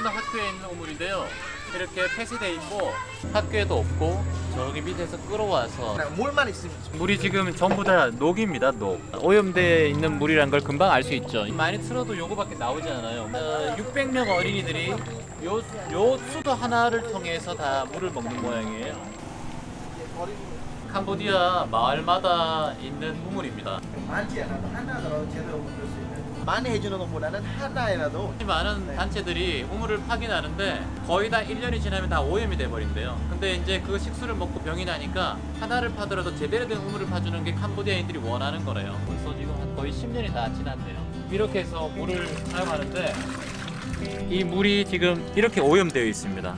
어느 학교에 있는 우물인데요. 이렇게 폐쇄되어 있고 학교에도 없고 저기 밑에서 끌어와서 물만 있으면 물이 지금 전부 다 녹입니다. 녹. 오염되어 있는 물이란 걸 금방 알 수 있죠. 많이 틀어도 요거밖에 나오지 않아요. 600명 어린이들이 요 수도 하나를 통해서 다 물을 먹는 모양이에요. 캄보디아 마을마다 있는 우물입니다. 많지 않아도 하나라도 제대로 먹을 수 있는 많이 해주는 것보다는 하나라도 많은 단체들이 우물을 파기하는데 거의 다 1년이 지나면 다 오염이 돼버린대요. 근데 이제 그 식수를 먹고 병이 나니까 하나를 파더라도 제대로 된 우물을 파주는 게 캄보디아인들이 원하는 거래요. 벌써 지금 한 거의 10년이 다 지났네요. 이렇게 해서 물을 사용하는데 이 물이 지금 이렇게 오염되어 있습니다.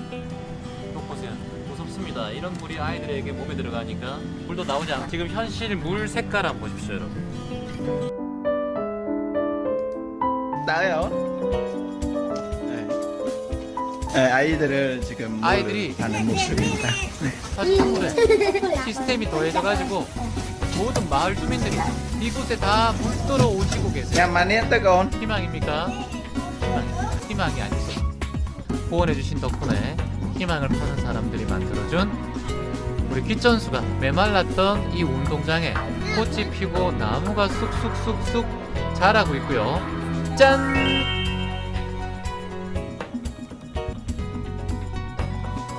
또 보세요. 무섭습니다. 이런 물이 아이들에게 몸에 들어가니까 물도 나오지 않고 지금 현실 물 색깔 한번 보십시오, 여러분. 나요. 네, 아이들을 지금 아이들이 하는 모습입니다. 네. 사실 물에 시스템이 더해져가지고 모든 마을 주민들이 이곳에 다 물들어 오시고 계세요. 야, 많이 뜨거운. 희망입니까? 희망이 아니죠. 후원해주신 덕분에 희망을 파는 사람들이 만들어준 우리 깃전수가 메말랐던 이 운동장에 꽃이 피고 나무가 쑥쑥쑥쑥 자라고 있고요. 짠!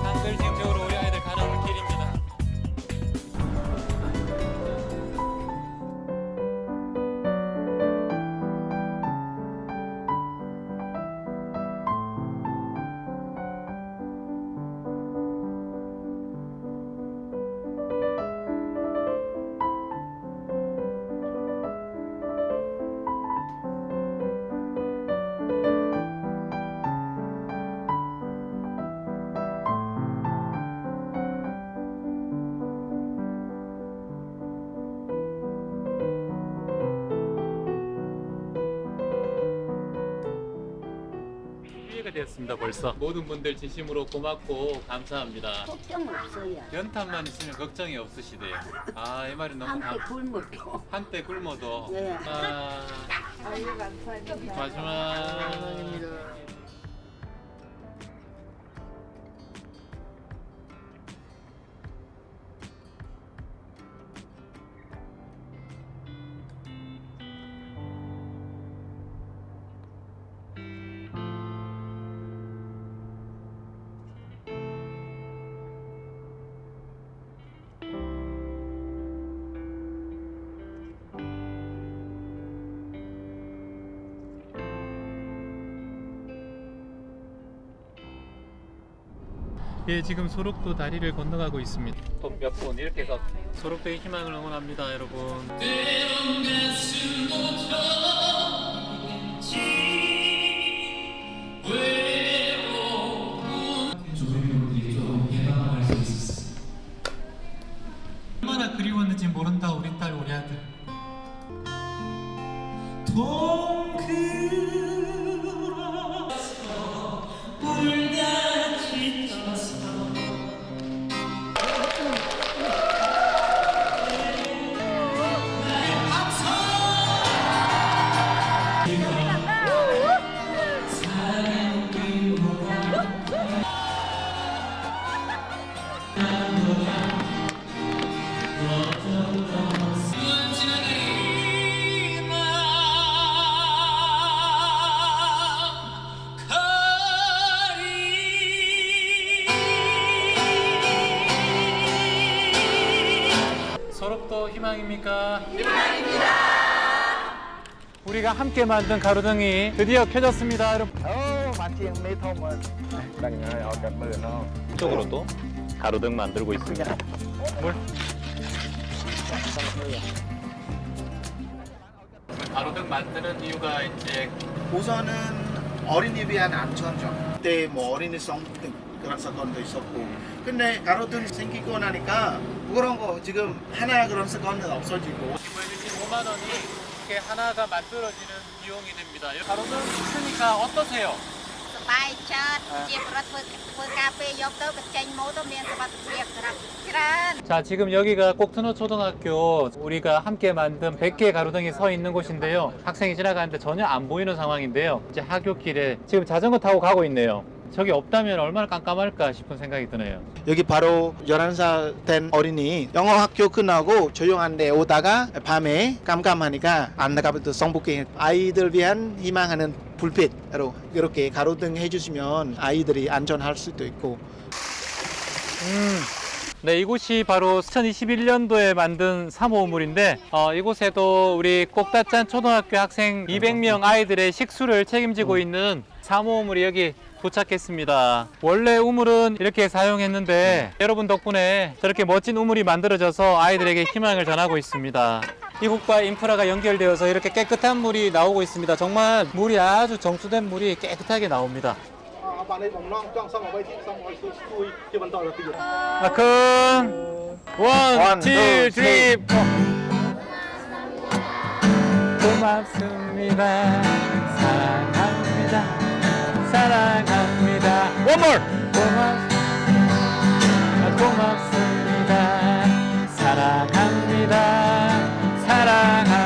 한글 지역적으로 우리 아이들 가는 길입니다. 기회가 되었습니다. 벌써 모든 분들 진심으로 고맙고 감사합니다. 걱정 없어요. 연탄만 있으면 걱정이 없으시대요. 아, 이 말이 너무 한때 굶었고. 한때 굶어도 네. 아유 감사합니다. 마지막 예, 지금 소록도 다리를 건너가고 있습니다. 또 몇 분 이렇게 해서 소록도의 희망을 응원합니다, 여러분. 얼마나 그리웠는지 모른다, 우리 딸, 우리 아들. 소록도 희망입니까? 희망입니다. 우리가 함께 만든 가로등이 드디어 켜졌습니다, 여러분. 마치 메이터만. 이쪽으로도 가로등 만들고 있습니다. 물. 가로등 만드는 이유가 이제 우선은 어린이 위한 안전정. 그때 뭐 어린이성 그런 사건도 있었고. 근데 가로등 생기고 나니까 그런 거 지금 하나 그런 사건은 없어지고. 모여주신 5만 원이 이렇게 하나가 만들어지는 비용이 됩니다. 가로등 있으니까 어떠세요? សប្បាយចិត្តជាប្រវត្តិធ្វើការពេលយកទៅបញ្ចេញម៉ូតមានសុវត្ថិភាពសម្រាប់ច្រើន 자, 지금 여기가 꼭트너 초등학교 우리가 함께 만든 100개 가로등이 서 있는 곳인데요. 학생이 지나가는데 전혀 안 보이는 상황인데요. 이제 하굣길에 지금 자전거 타고 가고 있네요. 저게 없다면 얼마나 깜깜할까 싶은 생각이 드네요. 여기 바로 11살 된 어린이 영어 학교 끝나고 조용한 데 오다가 밤에 깜깜하니까 안 나가면 또 성북행 아이들 위한 희망하는 불빛으로 이렇게 가로등 해주시면 아이들이 안전할 수도 있고. 네, 이곳이 바로 2021년도에 만든 3호 우물인데 이곳에도 우리 꼭다짠 초등학교 학생 200명 아이들의 식수를 책임지고 있는 3호 우물이 여기 도착했습니다. 원래 우물은 이렇게 사용했는데 여러분 덕분에 저렇게 멋진 우물이 만들어져서 아이들에게 희망을 전하고 있습니다. 이곳과 인프라가 연결되어서 이렇게 깨끗한 물이 나오고 있습니다. 정말 물이 아주 정수된 물이 깨끗하게 나옵니다. 큰 원, 투, 쓰리, 포. 고맙습니다. 사랑합니다. 사랑합니다. One more. 고맙습니다. 사랑합니다. 사랑합니다.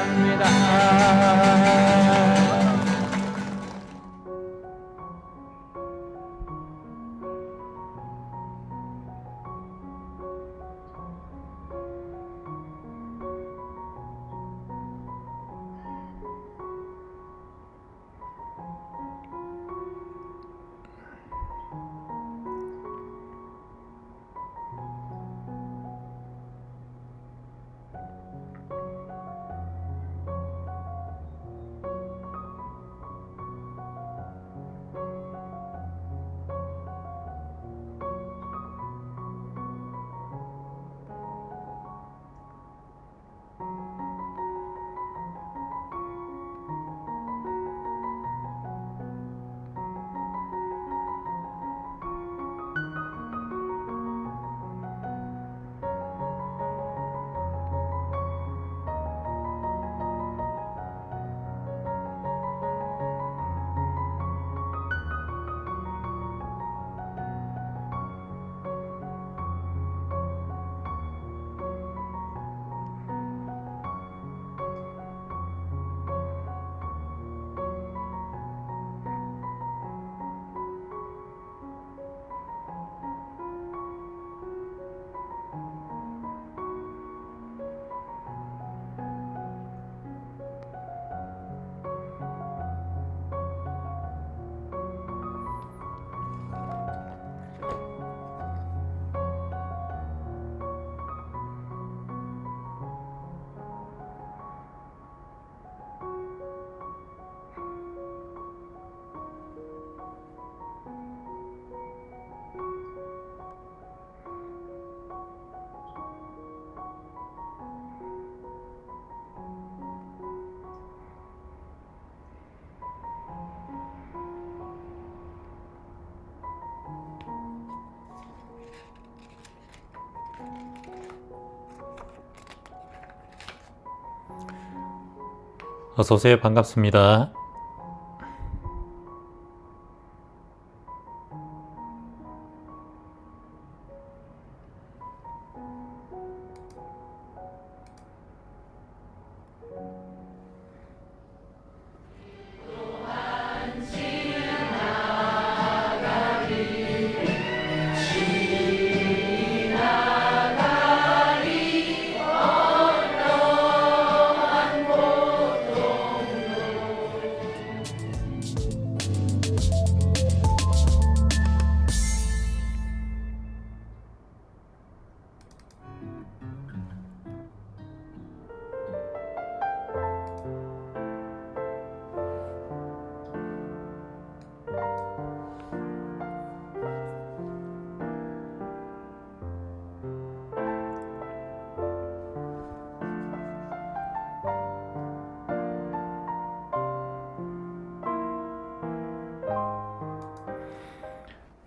어서오세요. 반갑습니다.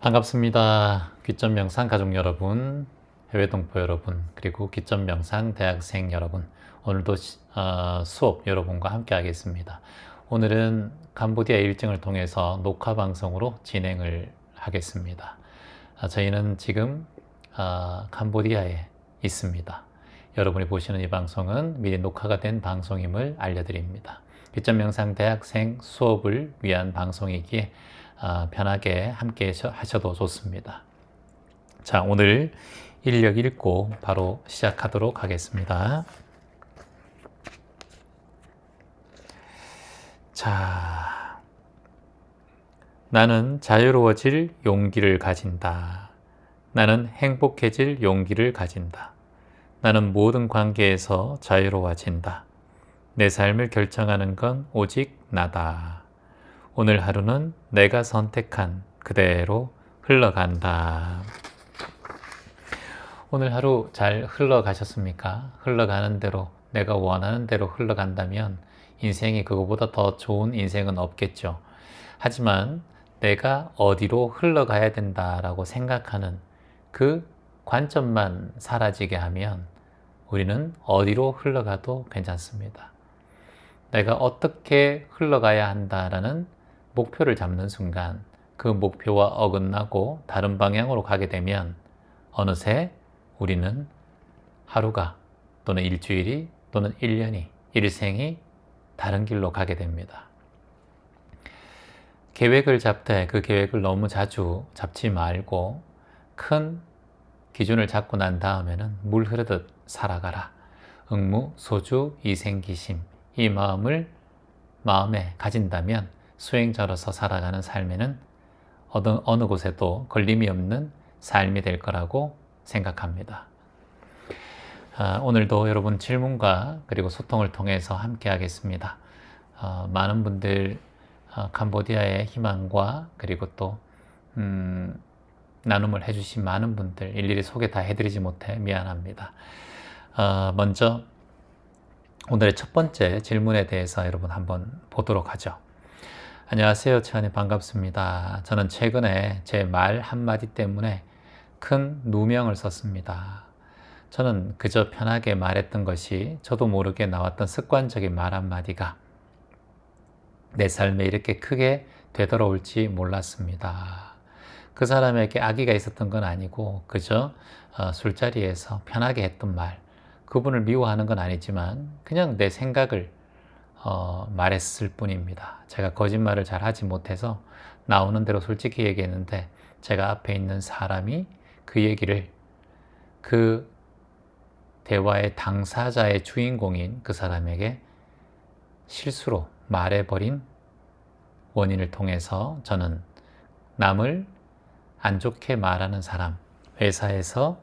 반갑습니다. 귀점 명상 가족 여러분, 해외 동포 여러분, 그리고 귀점 명상 대학생 여러분, 오늘도 수업 여러분과 함께 하겠습니다. 오늘은 캄보디아 일정을 통해서 녹화 방송으로 진행을 하겠습니다. 저희는 지금 캄보디아에 있습니다. 여러분이 보시는 이 방송은 미리 녹화가 된 방송임을 알려드립니다. 귀점 명상 대학생 수업을 위한 방송이기에 편하게 함께 하셔도 좋습니다. 자, 오늘 인력 읽고 바로 시작하도록 하겠습니다. 자, 나는 자유로워질 용기를 가진다. 나는 행복해질 용기를 가진다. 나는 모든 관계에서 자유로워진다. 내 삶을 결정하는 건 오직 나다. 오늘 하루는 내가 선택한 그대로 흘러간다. 오늘 하루 잘 흘러가셨습니까? 흘러가는 대로, 내가 원하는 대로 흘러간다면 인생이 그거보다 더 좋은 인생은 없겠죠. 하지만 내가 어디로 흘러가야 된다라고 생각하는 그 관점만 사라지게 하면 우리는 어디로 흘러가도 괜찮습니다. 내가 어떻게 흘러가야 한다라는 목표를 잡는 순간 그 목표와 어긋나고 다른 방향으로 가게 되면 어느새 우리는 하루가 또는 일주일이 또는 1년이 일생이 다른 길로 가게 됩니다. 계획을 잡 때 그 계획을 너무 자주 잡지 말고 큰 기준을 잡고 난 다음에는 물 흐르듯 살아가라. 응무소주 이생기심 이 마음을 마음에 가진다면 수행자로서 살아가는 삶에는 어느 곳에도 걸림이 없는 삶이 될 거라고 생각합니다. 오늘도 여러분 질문과 그리고 소통을 통해서 함께 하겠습니다. 많은 분들 캄보디아의 희망과 그리고 또 나눔을 해주신 많은 분들 일일이 소개 다 해드리지 못해 미안합니다. 먼저 오늘의 첫 번째 질문에 대해서 여러분 한번 보도록 하죠. 안녕하세요. 최한이 반갑습니다. 저는 최근에 제 말 한마디 때문에 큰 누명을 썼습니다. 저는 그저 편하게 말했던 것이 저도 모르게 나왔던 습관적인 말 한마디가 내 삶에 이렇게 크게 되돌아올지 몰랐습니다. 그 사람에게 악의가 있었던 건 아니고 그저 술자리에서 편하게 했던 말, 그분을 미워하는 건 아니지만 그냥 내 생각을 말했을 뿐입니다. 제가 거짓말을 잘 하지 못해서 나오는 대로 솔직히 얘기했는데 제가 앞에 있는 사람이 그 얘기를 그 대화의 당사자의 주인공인 그 사람에게 실수로 말해버린 원인을 통해서 저는 남을 안 좋게 말하는 사람, 회사에서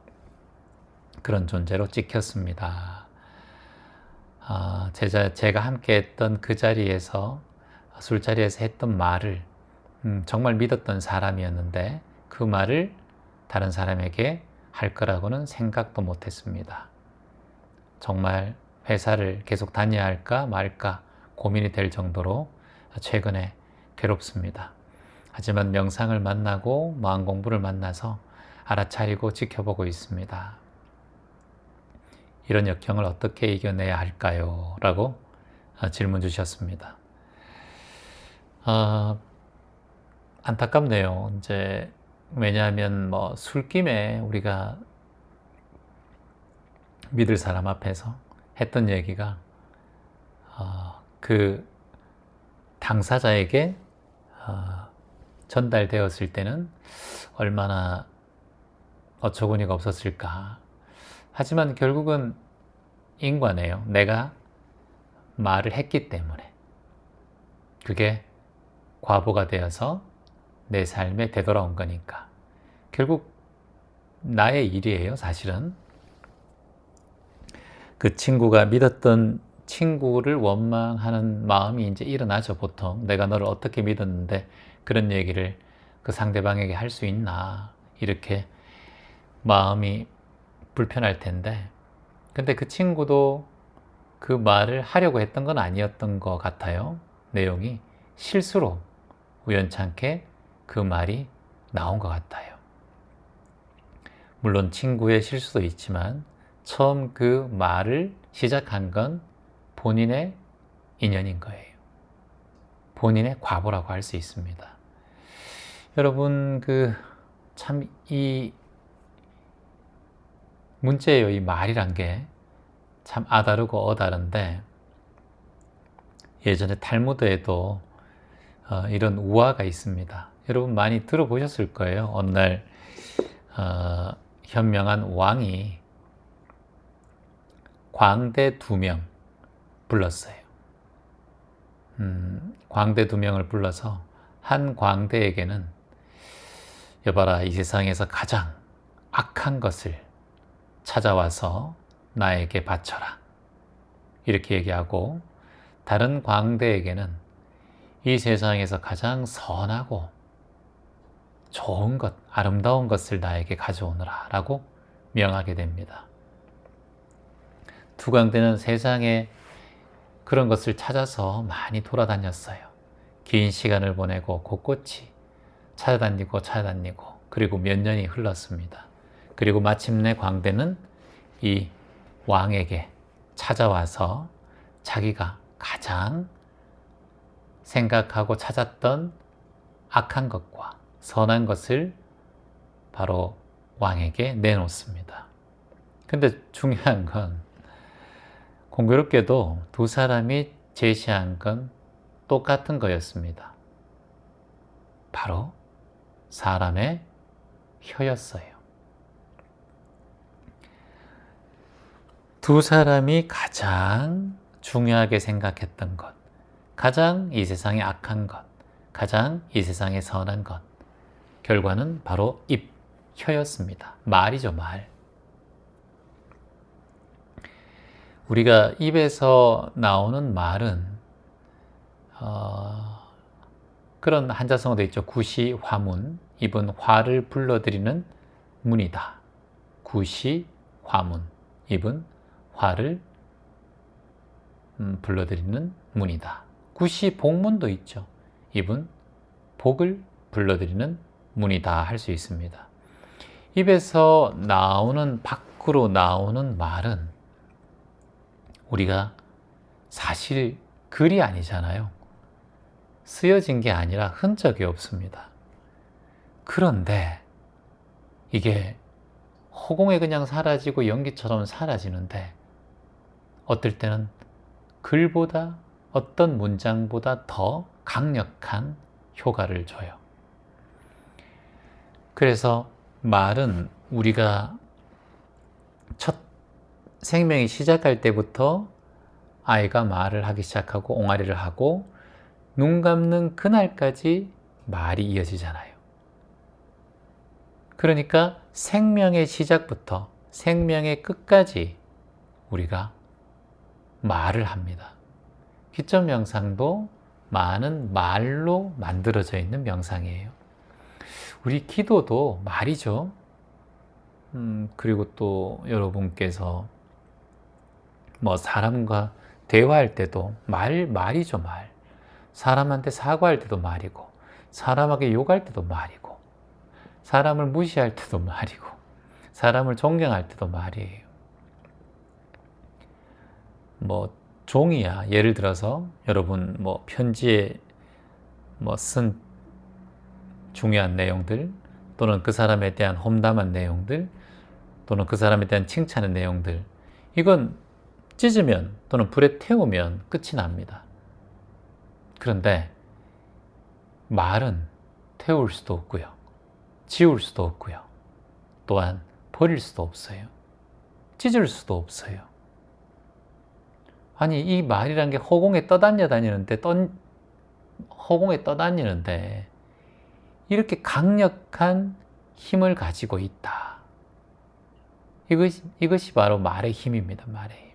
그런 존재로 찍혔습니다. 제가 함께 했던 그 자리에서 술자리에서 했던 말을 정말 믿었던 사람이었는데 그 말을 다른 사람에게 할 거라고는 생각도 못했습니다. 정말 회사를 계속 다녀야 할까 말까 고민이 될 정도로 최근에 괴롭습니다. 하지만 명상을 만나고 마음 공부를 만나서 알아차리고 지켜보고 있습니다. 이런 역경을 어떻게 이겨내야 할까요? 라고 질문 주셨습니다. 안타깝네요. 이제 왜냐하면 술김에 우리가 믿을 사람 앞에서 했던 얘기가 그 당사자에게 전달되었을 때는 얼마나 어처구니가 없었을까. 하지만 결국은 인과네요. 내가 말을 했기 때문에 그게 과보가 되어서 내 삶에 되돌아온 거니까 결국 나의 일이에요. 사실은 그 친구가 믿었던 친구를 원망하는 마음이 이제 일어나죠. 보통 내가 너를 어떻게 믿었는데 그런 얘기를 그 상대방에게 할 수 있나, 이렇게 마음이 불편할 텐데, 근데 그 친구도 그 말을 하려고 했던 건 아니었던 것 같아요. 내용이 실수로 우연찮게 그 말이 나온 것 같아요. 물론 친구의 실수도 있지만 처음 그 말을 시작한 건 본인의 인연인 거예요. 본인의 과보라고 할 수 있습니다. 여러분, 참 이 문제예요. 이 말이란 게 참 아다르고 어다른데, 예전에 탈무드에도 이런 우화가 있습니다. 여러분 많이 들어보셨을 거예요. 어느 날 현명한 왕이 광대 2명 불렀어요. 광대 2명을 불러서 한 광대에게는 여봐라, 이 세상에서 가장 악한 것을 찾아와서 나에게 바쳐라, 이렇게 얘기하고, 다른 광대에게는 이 세상에서 가장 선하고 좋은 것, 아름다운 것을 나에게 가져오너라 라고 명하게 됩니다. 두 광대는 세상에 그런 것을 찾아서 많이 돌아다녔어요. 긴 시간을 보내고 곳곳이 찾아다니고 그리고 몇 년이 흘렀습니다. 그리고 마침내 광대는 이 왕에게 찾아와서 자기가 가장 생각하고 찾았던 악한 것과 선한 것을 바로 왕에게 내놓습니다. 근데 중요한 건 공교롭게도 두 사람이 제시한 건 똑같은 거였습니다. 바로 사람의 혀였어요. 두 사람이 가장 중요하게 생각했던 것, 가장 이 세상에 악한 것, 가장 이 세상에 선한 것, 결과는 바로 입, 혀였습니다. 말이죠, 말. 우리가 입에서 나오는 말은 그런 한자성어도 있죠. 구시, 화문. 입은 화를 불러들이는 문이다. 구시, 화문. 입은 화를 불러들이는 문이다. 구시, 복문도 있죠. 입은 복을 불러들이는 문이다 할 수 있습니다. 입에서 나오는, 밖으로 나오는 말은 우리가 사실 글이 아니잖아요. 쓰여진 게 아니라 흔적이 없습니다. 그런데 이게 허공에 그냥 사라지고 연기처럼 사라지는데, 어떨 때는 글보다, 어떤 문장보다 더 강력한 효과를 줘요. 그래서 말은 우리가 첫 생명이 시작할 때부터 아이가 말을 하기 시작하고 옹알이를 하고 눈 감는 그날까지 말이 이어지잖아요. 그러니까 생명의 시작부터 생명의 끝까지 우리가 말을 합니다. 기점 명상도 많은 말로 만들어져 있는 명상이에요. 우리 기도도 말이죠. 그리고 또 여러분께서 뭐 사람과 대화할 때도 말이죠, 말. 사람한테 사과할 때도 말이고, 사람에게 욕할 때도 말이고, 사람을 무시할 때도 말이고, 사람을 존경할 때도 말이에요. 뭐 종이야, 예를 들어서 여러분 뭐 편지에 뭐 쓴 중요한 내용들, 또는 그 사람에 대한 험담한 내용들, 또는 그 사람에 대한 칭찬의 내용들, 이건 찢으면 또는 불에 태우면 끝이 납니다. 그런데 말은 태울 수도 없고요, 지울 수도 없고요, 또한 버릴 수도 없어요. 찢을 수도 없어요. 아니, 이 말이란 게 허공에 떠다니는데 이렇게 강력한 힘을 가지고 있다. 이것이 바로 말의 힘입니다. 말의 힘.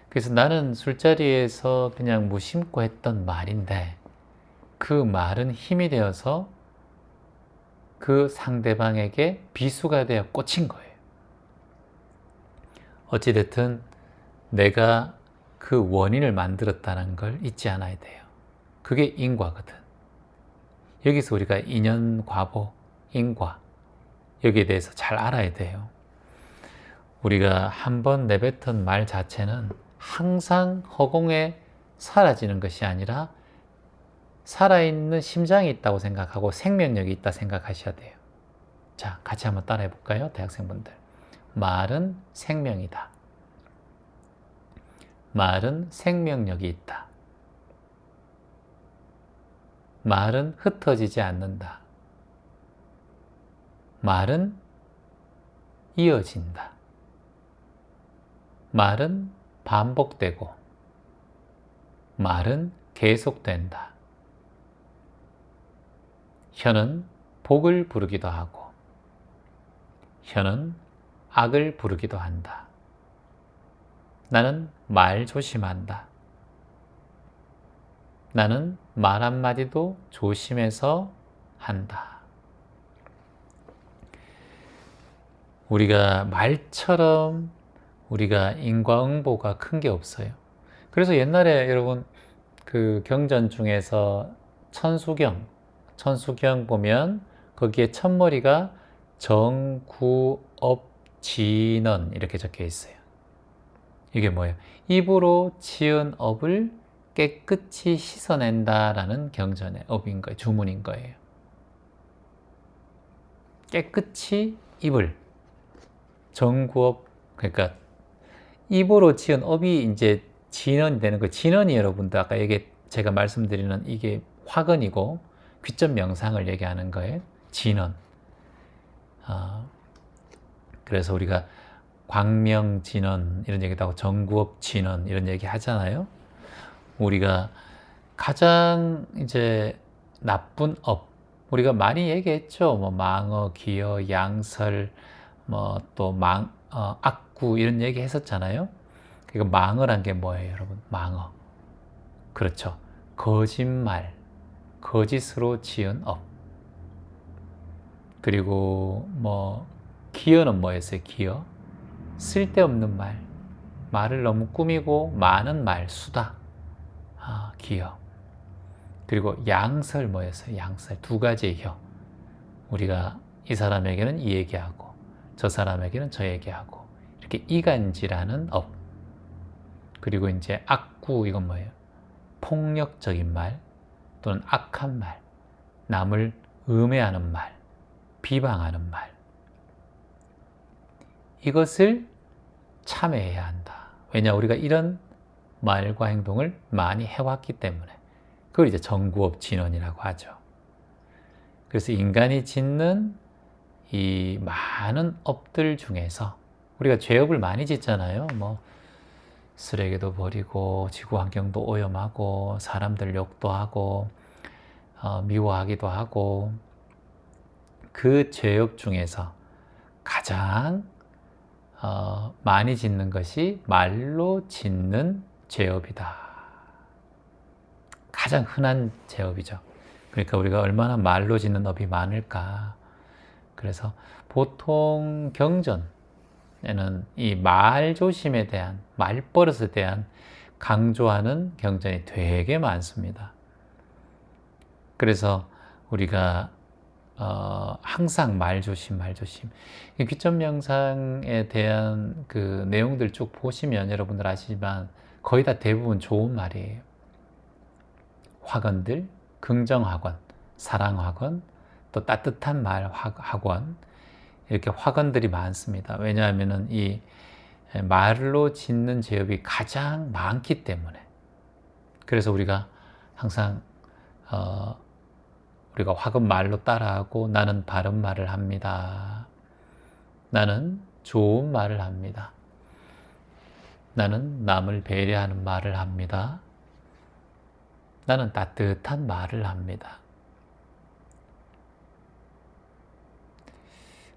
그래서 나는 술자리에서 그냥 무심코 했던 말인데, 그 말은 힘이 되어서 그 상대방에게 비수가 되어 꽂힌 거예요. 어찌됐든 내가 그 원인을 만들었다는 걸 잊지 않아야 돼요. 그게 인과거든. 여기서 우리가 인연, 과보, 인과, 여기에 대해서 잘 알아야 돼요. 우리가 한번 내뱉은 말 자체는 항상 허공에 사라지는 것이 아니라 살아있는 심장이 있다고 생각하고 생명력이 있다 생각하셔야 돼요. 자, 같이 한번 따라해 볼까요? 대학생분들. 말은 생명이다. 말은 생명력이 있다. 말은 흩어지지 않는다. 말은 이어진다. 말은 반복되고 말은 계속된다. 혀는 복을 부르기도 하고 혀는 악을 부르기도 한다. 나는 말 조심한다. 나는 말 한마디도 조심해서 한다. 우리가 말처럼 우리가 인과응보가 큰 게 없어요. 그래서 옛날에 여러분 그 경전 중에서 천수경 보면 거기에 첫머리가 정구업진언 이렇게 적혀 있어요. 이게 뭐예요? 입으로 지은 업을 깨끗이 씻어낸다라는 경전의 업인 거예요. 주문인 거예요. 깨끗이 입을 정구업, 그러니까 입으로 지은 업이 이제 진언이 되는 거예요. 진언이 여러분들 아까 제가 말씀드리는 이게 화근이고 귀점 명상을 얘기하는 거예요. 진언. 그래서 우리가 광명진언 이런 얘기도 하고 정구업진언 이런 얘기 하잖아요. 우리가 가장 이제 나쁜 업, 우리가 많이 얘기했죠. 뭐 망어, 기어, 양설, 뭐 또 악구 이런 얘기 했었잖아요. 그러니까 망어란 게 뭐예요, 여러분? 망어. 그렇죠. 거짓말, 거짓으로 지은 업. 그리고 뭐 기어는 뭐였어요? 기어. 쓸데없는 말. 말을 너무 꾸미고 많은 말, 수다. 기어. 그리고 양설 뭐였어요? 양설. 두 가지의 혀. 우리가 이 사람에게는 이 얘기하고 저 사람에게는 저 얘기하고 이렇게 이간질하는 업. 그리고 이제 악구 이건 뭐예요? 폭력적인 말 또는 악한 말, 남을 음해하는 말, 비방하는 말. 이것을 참회해야 한다. 왜냐? 우리가 이런 말과 행동을 많이 해왔기 때문에. 그걸 이제 정구업진언이라고 하죠. 그래서 인간이 짓는 이 많은 업들 중에서 우리가 죄업을 많이 짓잖아요. 뭐 쓰레기도 버리고 지구 환경도 오염하고 사람들 욕도 하고 미워하기도 하고 그 죄업 중에서 가장 많이 짓는 것이 말로 짓는 죄업이다. 가장 흔한 죄업이죠. 그러니까 우리가 얼마나 말로 짓는 업이 많을까. 그래서 보통 경전에는 이 말조심에 대한, 말버릇에 대한 강조하는 경전이 되게 많습니다. 그래서 우리가 항상 말조심. 귀점 명상에 대한 그 내용들 쭉 보시면 여러분들 아시지만 거의 다 대부분 좋은 말이에요. 화건들, 긍정학원, 사랑학원, 또 따뜻한 말 학원, 이렇게 학원들이 많습니다. 왜냐하면 이 말로 짓는 죄업이 가장 많기 때문에. 그래서 우리가 항상 우리가 화금 말로 따라하고 나는 바른 말을 합니다. 나는 좋은 말을 합니다. 나는 남을 배려하는 말을 합니다. 나는 따뜻한 말을 합니다.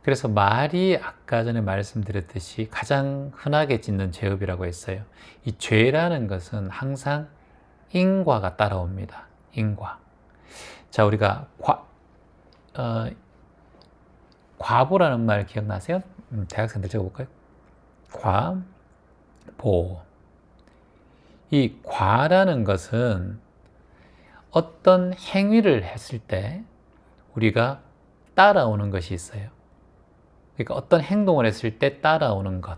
그래서 말이 아까 전에 말씀드렸듯이 가장 흔하게 짓는 죄업이라고 했어요. 이 죄라는 것은 항상 인과가 따라옵니다. 인과. 자, 우리가 과보라는 말 기억나세요? 대학생들 적어볼까요? 과보. 이 과라는 것은 어떤 행위를 했을 때 우리가 따라오는 것이 있어요. 그러니까 어떤 행동을 했을 때 따라오는 것.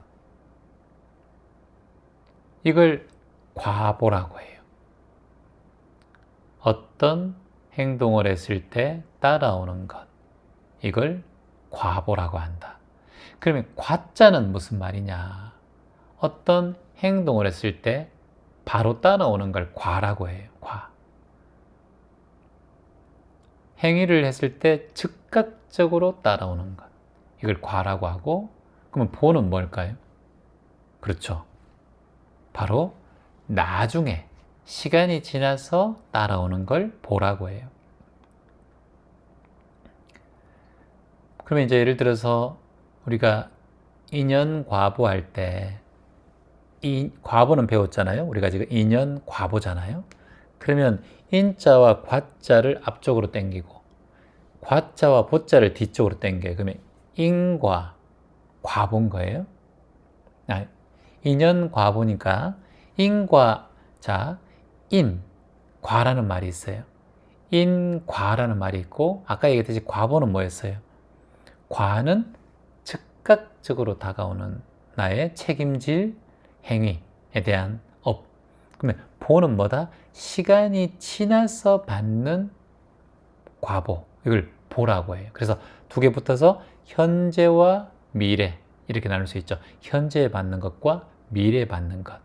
이걸 과보라고 해요. 어떤 행동을 했을 때 따라오는 것. 이걸 과보라고 한다. 그러면 과자는 무슨 말이냐? 어떤 행동을 했을 때 바로 따라오는 걸 과라고 해요. 과. 행위를 했을 때 즉각적으로 따라오는 것. 이걸 과라고 하고, 그러면 보는 뭘까요? 그렇죠. 바로 나중에 시간이 지나서 따라오는 걸 보라고 해요. 그러면 이제 예를 들어서 우리가 인연과보 할 때, 이 과보는 배웠잖아요. 우리가 지금 인연과보잖아요. 그러면 인자와 과자를 앞쪽으로 당기고 과자와 보자를 뒤쪽으로 당겨요. 그러면 인과 과보인 거예요. 인연과보니까 인과, 자, 인과라는 말이 있어요. 인과라는 말이 있고, 아까 얘기했듯이 과보는 뭐였어요? 과는 즉각적으로 다가오는 나의 책임질 행위에 대한 업. 그러면 보는 뭐다? 시간이 지나서 받는 과보. 이걸 보라고 해요. 그래서 두 개 붙어서 현재와 미래 이렇게 나눌 수 있죠. 현재에 받는 것과 미래에 받는 것.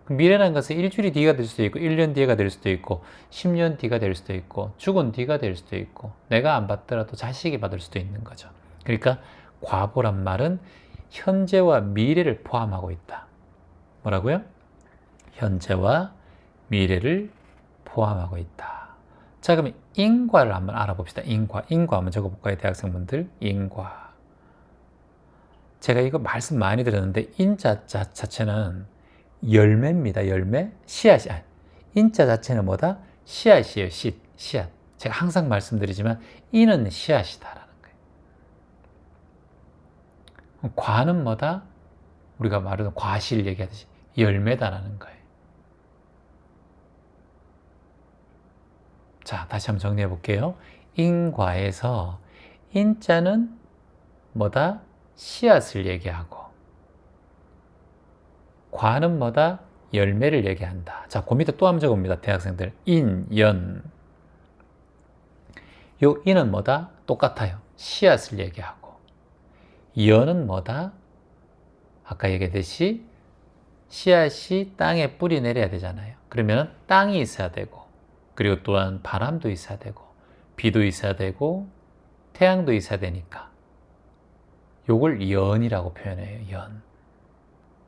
미래라는 것은 일주일이 뒤가 될 수도 있고 1년 뒤가 될 수도 있고 10년 뒤가 될 수도 있고 죽은 뒤가 될 수도 있고 내가 안 받더라도 자식이 받을 수도 있는 거죠. 그러니까 과보란 말은 현재와 미래를 포함하고 있다. 뭐라고요? 현재와 미래를 포함하고 있다. 자, 그럼 인과를 한번 알아봅시다. 인과 한번 적어볼까요? 대학생분들, 인과. 제가 이거 말씀 많이 드렸는데 인자 자체는 열매입니다. 열매, 씨앗이. 인자 자체는 뭐다? 씨앗이에요. 씨앗. 제가 항상 말씀드리지만 인은 씨앗이다라는 거예요. 과는 뭐다? 우리가 말하는 과실 얘기하듯이 열매다라는 거예요. 자, 다시 한번 정리해 볼게요. 인과에서 인자는 뭐다? 씨앗을 얘기하고 과는 뭐다? 열매를 얘기한다. 자, 그 밑에 또 한번 적어봅니다. 대학생들. 인, 연. 요 인은 뭐다? 똑같아요. 씨앗을 얘기하고 연은 뭐다? 아까 얘기했듯이 씨앗이 땅에 뿌리 내려야 되잖아요. 그러면 땅이 있어야 되고 그리고 또한 바람도 있어야 되고 비도 있어야 되고 태양도 있어야 되니까 요걸 연이라고 표현해요. 연.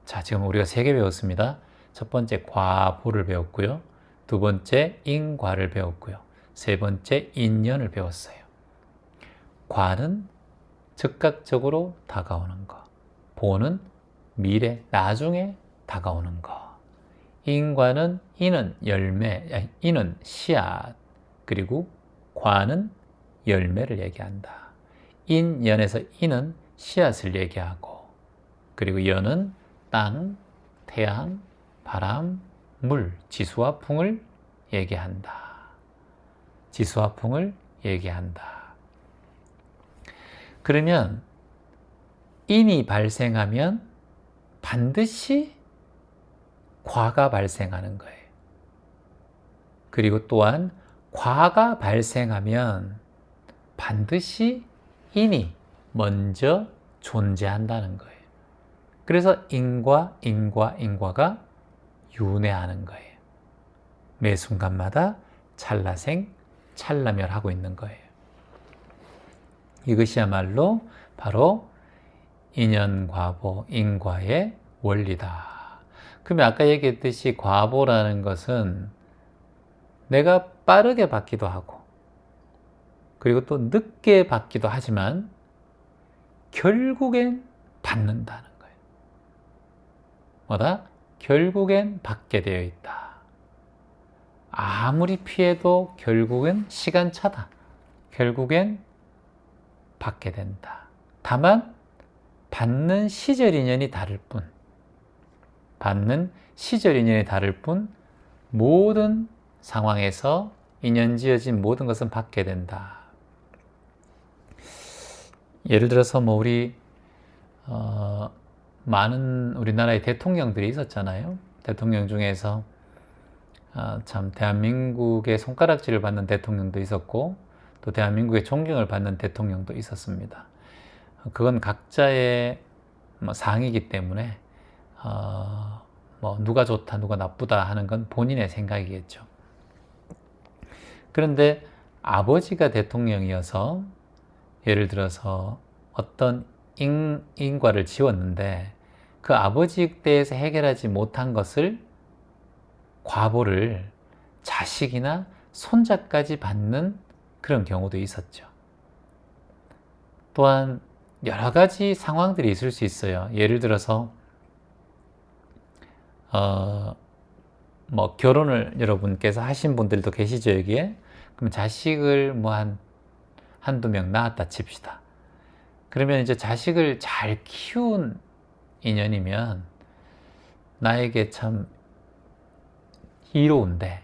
자, 지금 우리가 3개 배웠습니다. 첫 번째 과보를 배웠고요. 두 번째 인과를 배웠고요. 세 번째 인연을 배웠어요. 과는 즉각적으로 다가오는 거. 보는 미래, 나중에 다가오는 거. 인과는 인은 열매, 인은 씨앗, 그리고 과는 열매를 얘기한다. 인연에서 인은 씨앗을 얘기하고, 그리고 연은 땅, 태양, 바람, 물, 지수와 풍을 얘기한다. 지수와 풍을 얘기한다. 그러면 인이 발생하면 반드시 과가 발생하는 거예요. 그리고 또한 과가 발생하면 반드시 인이 먼저 존재한다는 거예요. 그래서 인과가 윤회하는 거예요. 매 순간마다 찰나생, 찰나멸하고 있는 거예요. 이것이야말로 바로 인연과보, 인과의 원리다. 그러면 아까 얘기했듯이 과보라는 것은 내가 빠르게 받기도 하고 그리고 또 늦게 받기도 하지만 결국엔 받는다는 거예요. 뭐다? 결국엔 받게 되어 있다. 아무리 피해도 결국엔 시간차다. 결국엔 받게 된다. 다만 받는 시절 인연이 다를 뿐, 모든 상황에서 인연 지어진 모든 것은 받게 된다. 예를 들어서 많은 우리나라의 대통령들이 있었잖아요. 대통령 중에서 참 대한민국의 손가락질을 받는 대통령도 있었고 또 대한민국의 존경을 받는 대통령도 있었습니다. 그건 각자의 상이기 때문에 누가 좋다 누가 나쁘다 하는 건 본인의 생각이겠죠. 그런데 아버지가 대통령이어서 예를 들어서 어떤 인과를 지웠는데 그 아버지 때에서 해결하지 못한 것을 과보를 자식이나 손자까지 받는 그런 경우도 있었죠. 또한 여러 가지 상황들이 있을 수 있어요. 예를 들어서 뭐 결혼을 여러분께서 하신 분들도 계시죠, 여기에. 그럼 자식을 뭐 한두 명 낳았다 칩시다. 그러면 이제 자식을 잘 키운 인연이면 나에게 참 이로운데,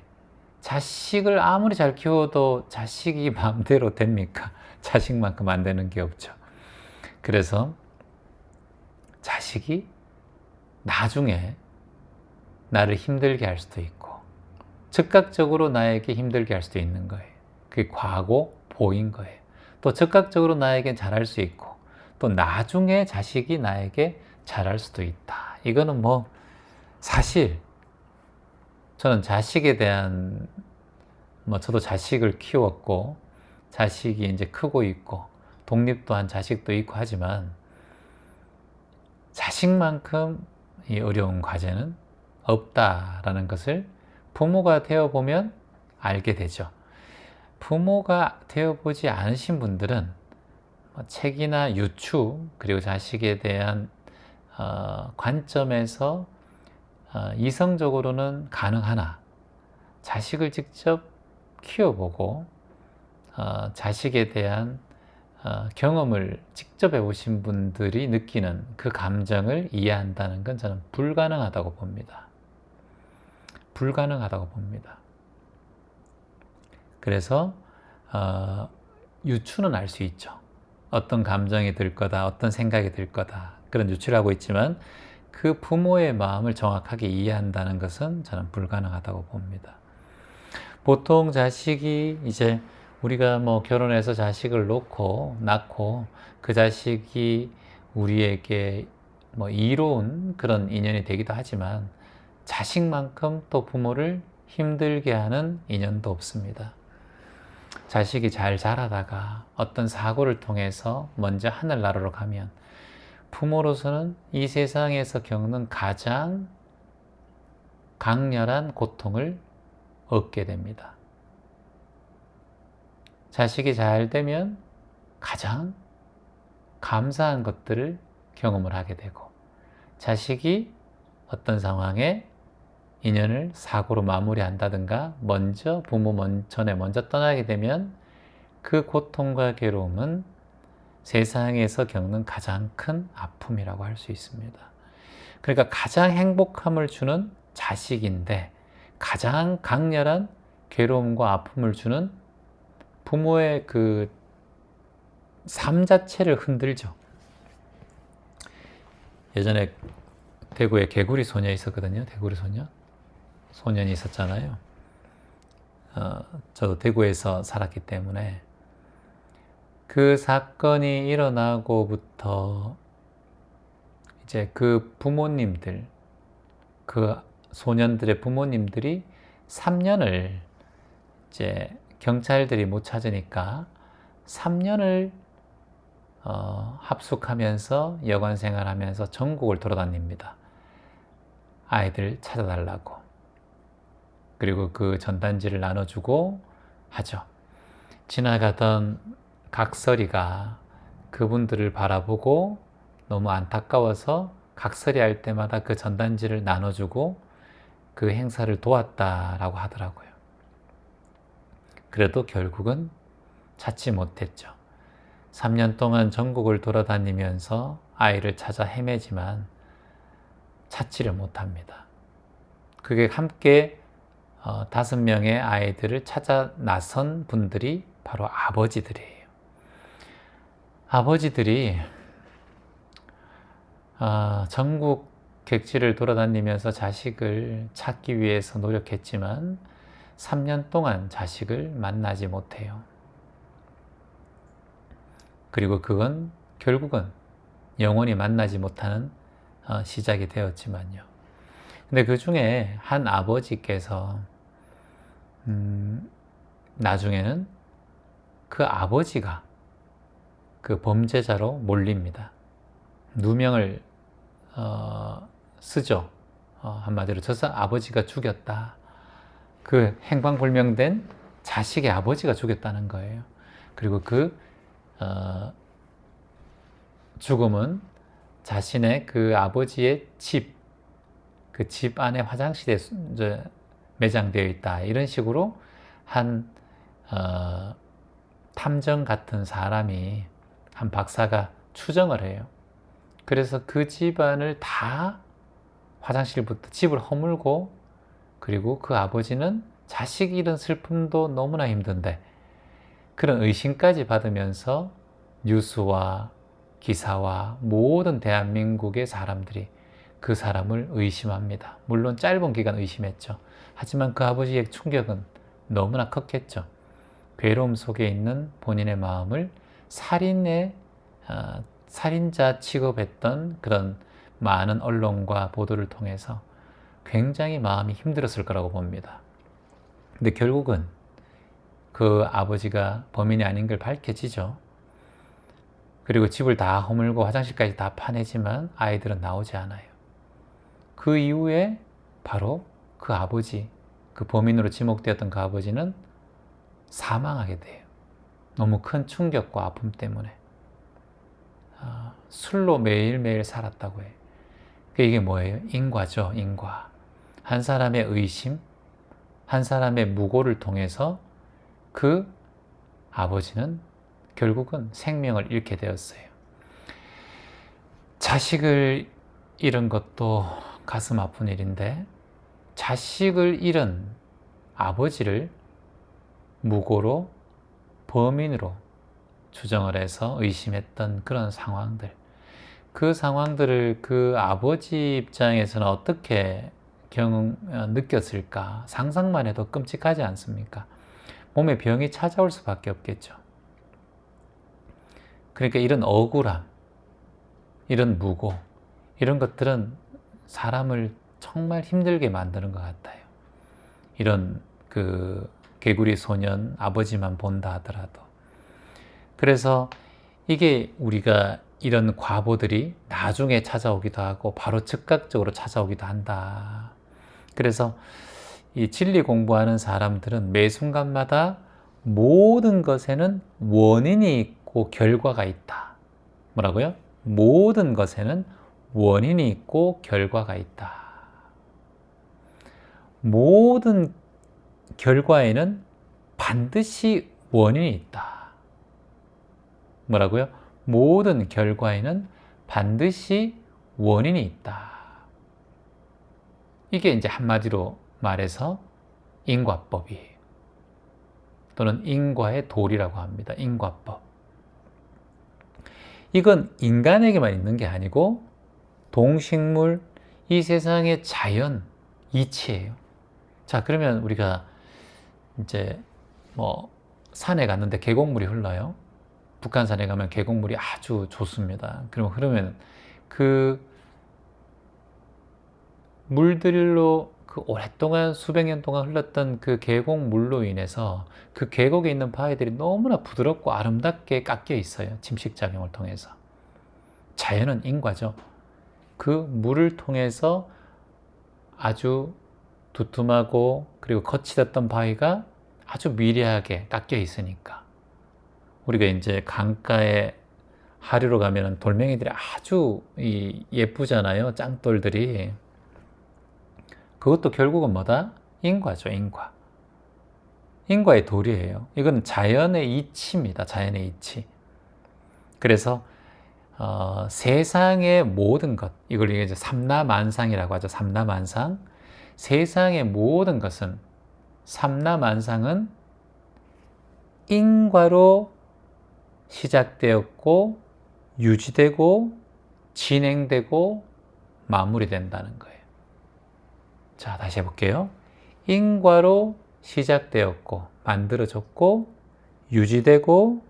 자식을 아무리 잘 키워도 자식이 마음대로 됩니까? 자식만큼 안 되는 게 없죠. 그래서 자식이 나중에 나를 힘들게 할 수도 있고 즉각적으로 나에게 힘들게 할 수도 있는 거예요. 그게 과거 보인 거예요. 또 즉각적으로 나에게 잘할 수 있고 또 나중에 자식이 나에게 잘할 수도 있다. 이거는 뭐 사실 저는 자식에 대한 저도 자식을 키웠고 자식이 이제 크고 있고 독립도 한 자식도 있고 하지만 자식만큼 이 어려운 과제는 없다라는 것을 부모가 되어보면 알게 되죠. 부모가 되어보지 않으신 분들은 책이나 유추 그리고 자식에 대한 관점에서 이성적으로는 가능하나 자식을 직접 키워보고 자식에 대한 경험을 직접 해보신 분들이 느끼는 그 감정을 이해한다는 건 저는 불가능하다고 봅니다. 불가능하다고 봅니다. 그래서 유추는 알 수 있죠. 어떤 감정이 들 거다, 어떤 생각이 들 거다, 그런 유추를 하고 있지만 그 부모의 마음을 정확하게 이해한다는 것은 저는 불가능하다고 봅니다. 보통 자식이 이제 우리가 결혼해서 자식을 낳고 그 자식이 우리에게 이로운 그런 인연이 되기도 하지만 자식만큼 또 부모를 힘들게 하는 인연도 없습니다. 자식이 잘 자라다가 어떤 사고를 통해서 먼저 하늘나라로 가면 부모로서는 이 세상에서 겪는 가장 강렬한 고통을 얻게 됩니다. 자식이 잘 되면 가장 감사한 것들을 경험을 하게 되고 자식이 어떤 상황에 인연을 사고로 마무리한다든가 부모 전에 먼저 떠나게 되면 그 고통과 괴로움은 세상에서 겪는 가장 큰 아픔이라고 할 수 있습니다. 그러니까 가장 행복함을 주는 자식인데 가장 강렬한 괴로움과 아픔을 주는 부모의 그 삶 자체를 흔들죠. 예전에 대구에 개구리 소녀 있었거든요. 개구리 소년이 있었잖아요. 저도 대구에서 살았기 때문에 그 사건이 일어나고부터 이제 그 부모님들, 그 소년들의 부모님들이 3년을 이제 경찰들이 못 찾으니까 3년을 합숙하면서 여관 생활하면서 전국을 돌아다닙니다. 아이들 찾아달라고. 그리고 그 전단지를 나눠주고 하죠. 지나가던 각설이가 그분들을 바라보고 너무 안타까워서 각설이 할 때마다 그 전단지를 나눠주고 그 행사를 도왔다라고 하더라고요. 그래도 결국은 찾지 못했죠. 3년 동안 전국을 돌아다니면서 아이를 찾아 헤매지만 찾지를 못합니다. 그게 함께 5명의 아이들을 찾아 나선 분들이 바로 아버지들이에요. 아버지들이 전국 객지를 돌아다니면서 자식을 찾기 위해서 노력했지만 3년 동안 자식을 만나지 못해요. 그리고 그건 결국은 영원히 만나지 못하는 시작이 되었지만요. 근데 그 중에 한 아버지께서 나중에는 그 아버지가 그 범죄자로 몰립니다. 누명을 쓰죠. 한마디로 저 아버지가 죽였다. 그 행방불명된 자식의 아버지가 죽였다는 거예요. 그리고 그 죽음은 자신의 그 아버지의 집, 그 집 안에 화장실에 매장되어 있다. 이런 식으로 한 탐정 같은 사람이, 한 박사가 추정을 해요. 그래서 그 집안을 다 화장실부터 집을 허물고, 그리고 그 아버지는 자식 잃은 슬픔도 너무나 힘든데 그런 의심까지 받으면서 뉴스와 기사와 모든 대한민국의 사람들이 그 사람을 의심합니다. 물론 짧은 기간 의심했죠. 하지만 그 아버지의 충격은 너무나 컸겠죠. 괴로움 속에 있는 본인의 마음을 살인자 취급했던 그런 많은 언론과 보도를 통해서 굉장히 마음이 힘들었을 거라고 봅니다. 근데 결국은 그 아버지가 범인이 아닌 걸 밝혀지죠. 그리고 집을 다 허물고 화장실까지 다 파내지만 아이들은 나오지 않아요. 그 이후에 바로 그 아버지, 그 범인으로 지목되었던 그 아버지는 사망하게 돼요. 너무 큰 충격과 아픔 때문에. 술로 매일매일 살았다고 해요. 이게 뭐예요? 인과죠, 인과. 한 사람의 의심, 한 사람의 무고를 통해서 그 아버지는 결국은 생명을 잃게 되었어요. 자식을 잃은 것도 가슴 아픈 일인데, 자식을 잃은 아버지를 무고로 범인으로 추정을 해서 의심했던 그런 상황들, 그 상황들을 그 아버지 입장에서는 어떻게 느꼈을까? 상상만 해도 끔찍하지 않습니까? 몸에 병이 찾아올 수밖에 없겠죠. 그러니까 이런 억울함, 이런 무고, 이런 것들은 사람을 정말 힘들게 만드는 것 같아요. 이런 그 개구리 소년 아버지만 본다 하더라도. 그래서 이게 우리가 이런 과보들이 나중에 찾아오기도 하고 바로 즉각적으로 찾아오기도 한다. 그래서 이 진리 공부하는 사람들은 매 순간마다 모든 것에는 원인이 있고 결과가 있다. 뭐라고요? 모든 것에는 원인이 있고 결과가 있다. 모든 결과에는 반드시 원인이 있다. 뭐라고요? 모든 결과에는 반드시 원인이 있다. 이게 이제 한마디로 말해서 인과법이에요. 또는 인과의 도리라고 합니다. 인과법. 이건 인간에게만 있는 게 아니고 동식물, 이 세상의 자연, 이치예요. 자, 그러면 우리가 이제 산에 갔는데 계곡물이 흘러요. 북한산에 가면 계곡물이 아주 좋습니다. 그러면 그 물들로 그 오랫동안 수백 년 동안 흘렀던 그 계곡물로 인해서 그 계곡에 있는 바위들이 너무나 부드럽고 아름답게 깎여 있어요. 침식작용을 통해서. 자연은 인과죠. 그 물을 통해서 아주 두툼하고 그리고 거칠었던 바위가 아주 미려하게 깎여 있으니까. 우리가 이제 강가에 하류로 가면 돌멩이들이 아주 예쁘잖아요. 짱돌들이. 그것도 결국은 뭐다? 인과죠, 인과. 인과의 도리예요. 이건 자연의 이치입니다. 자연의 이치. 그래서 세상의 모든 것, 이걸 이제 삼라만상이라고 하죠. 삼라만상. 세상의 모든 것은, 삼라만상은 인과로 시작되었고 유지되고 진행되고 마무리된다는 거예요. 자, 다시 해볼게요. 인과로 시작되었고 만들어졌고 유지되고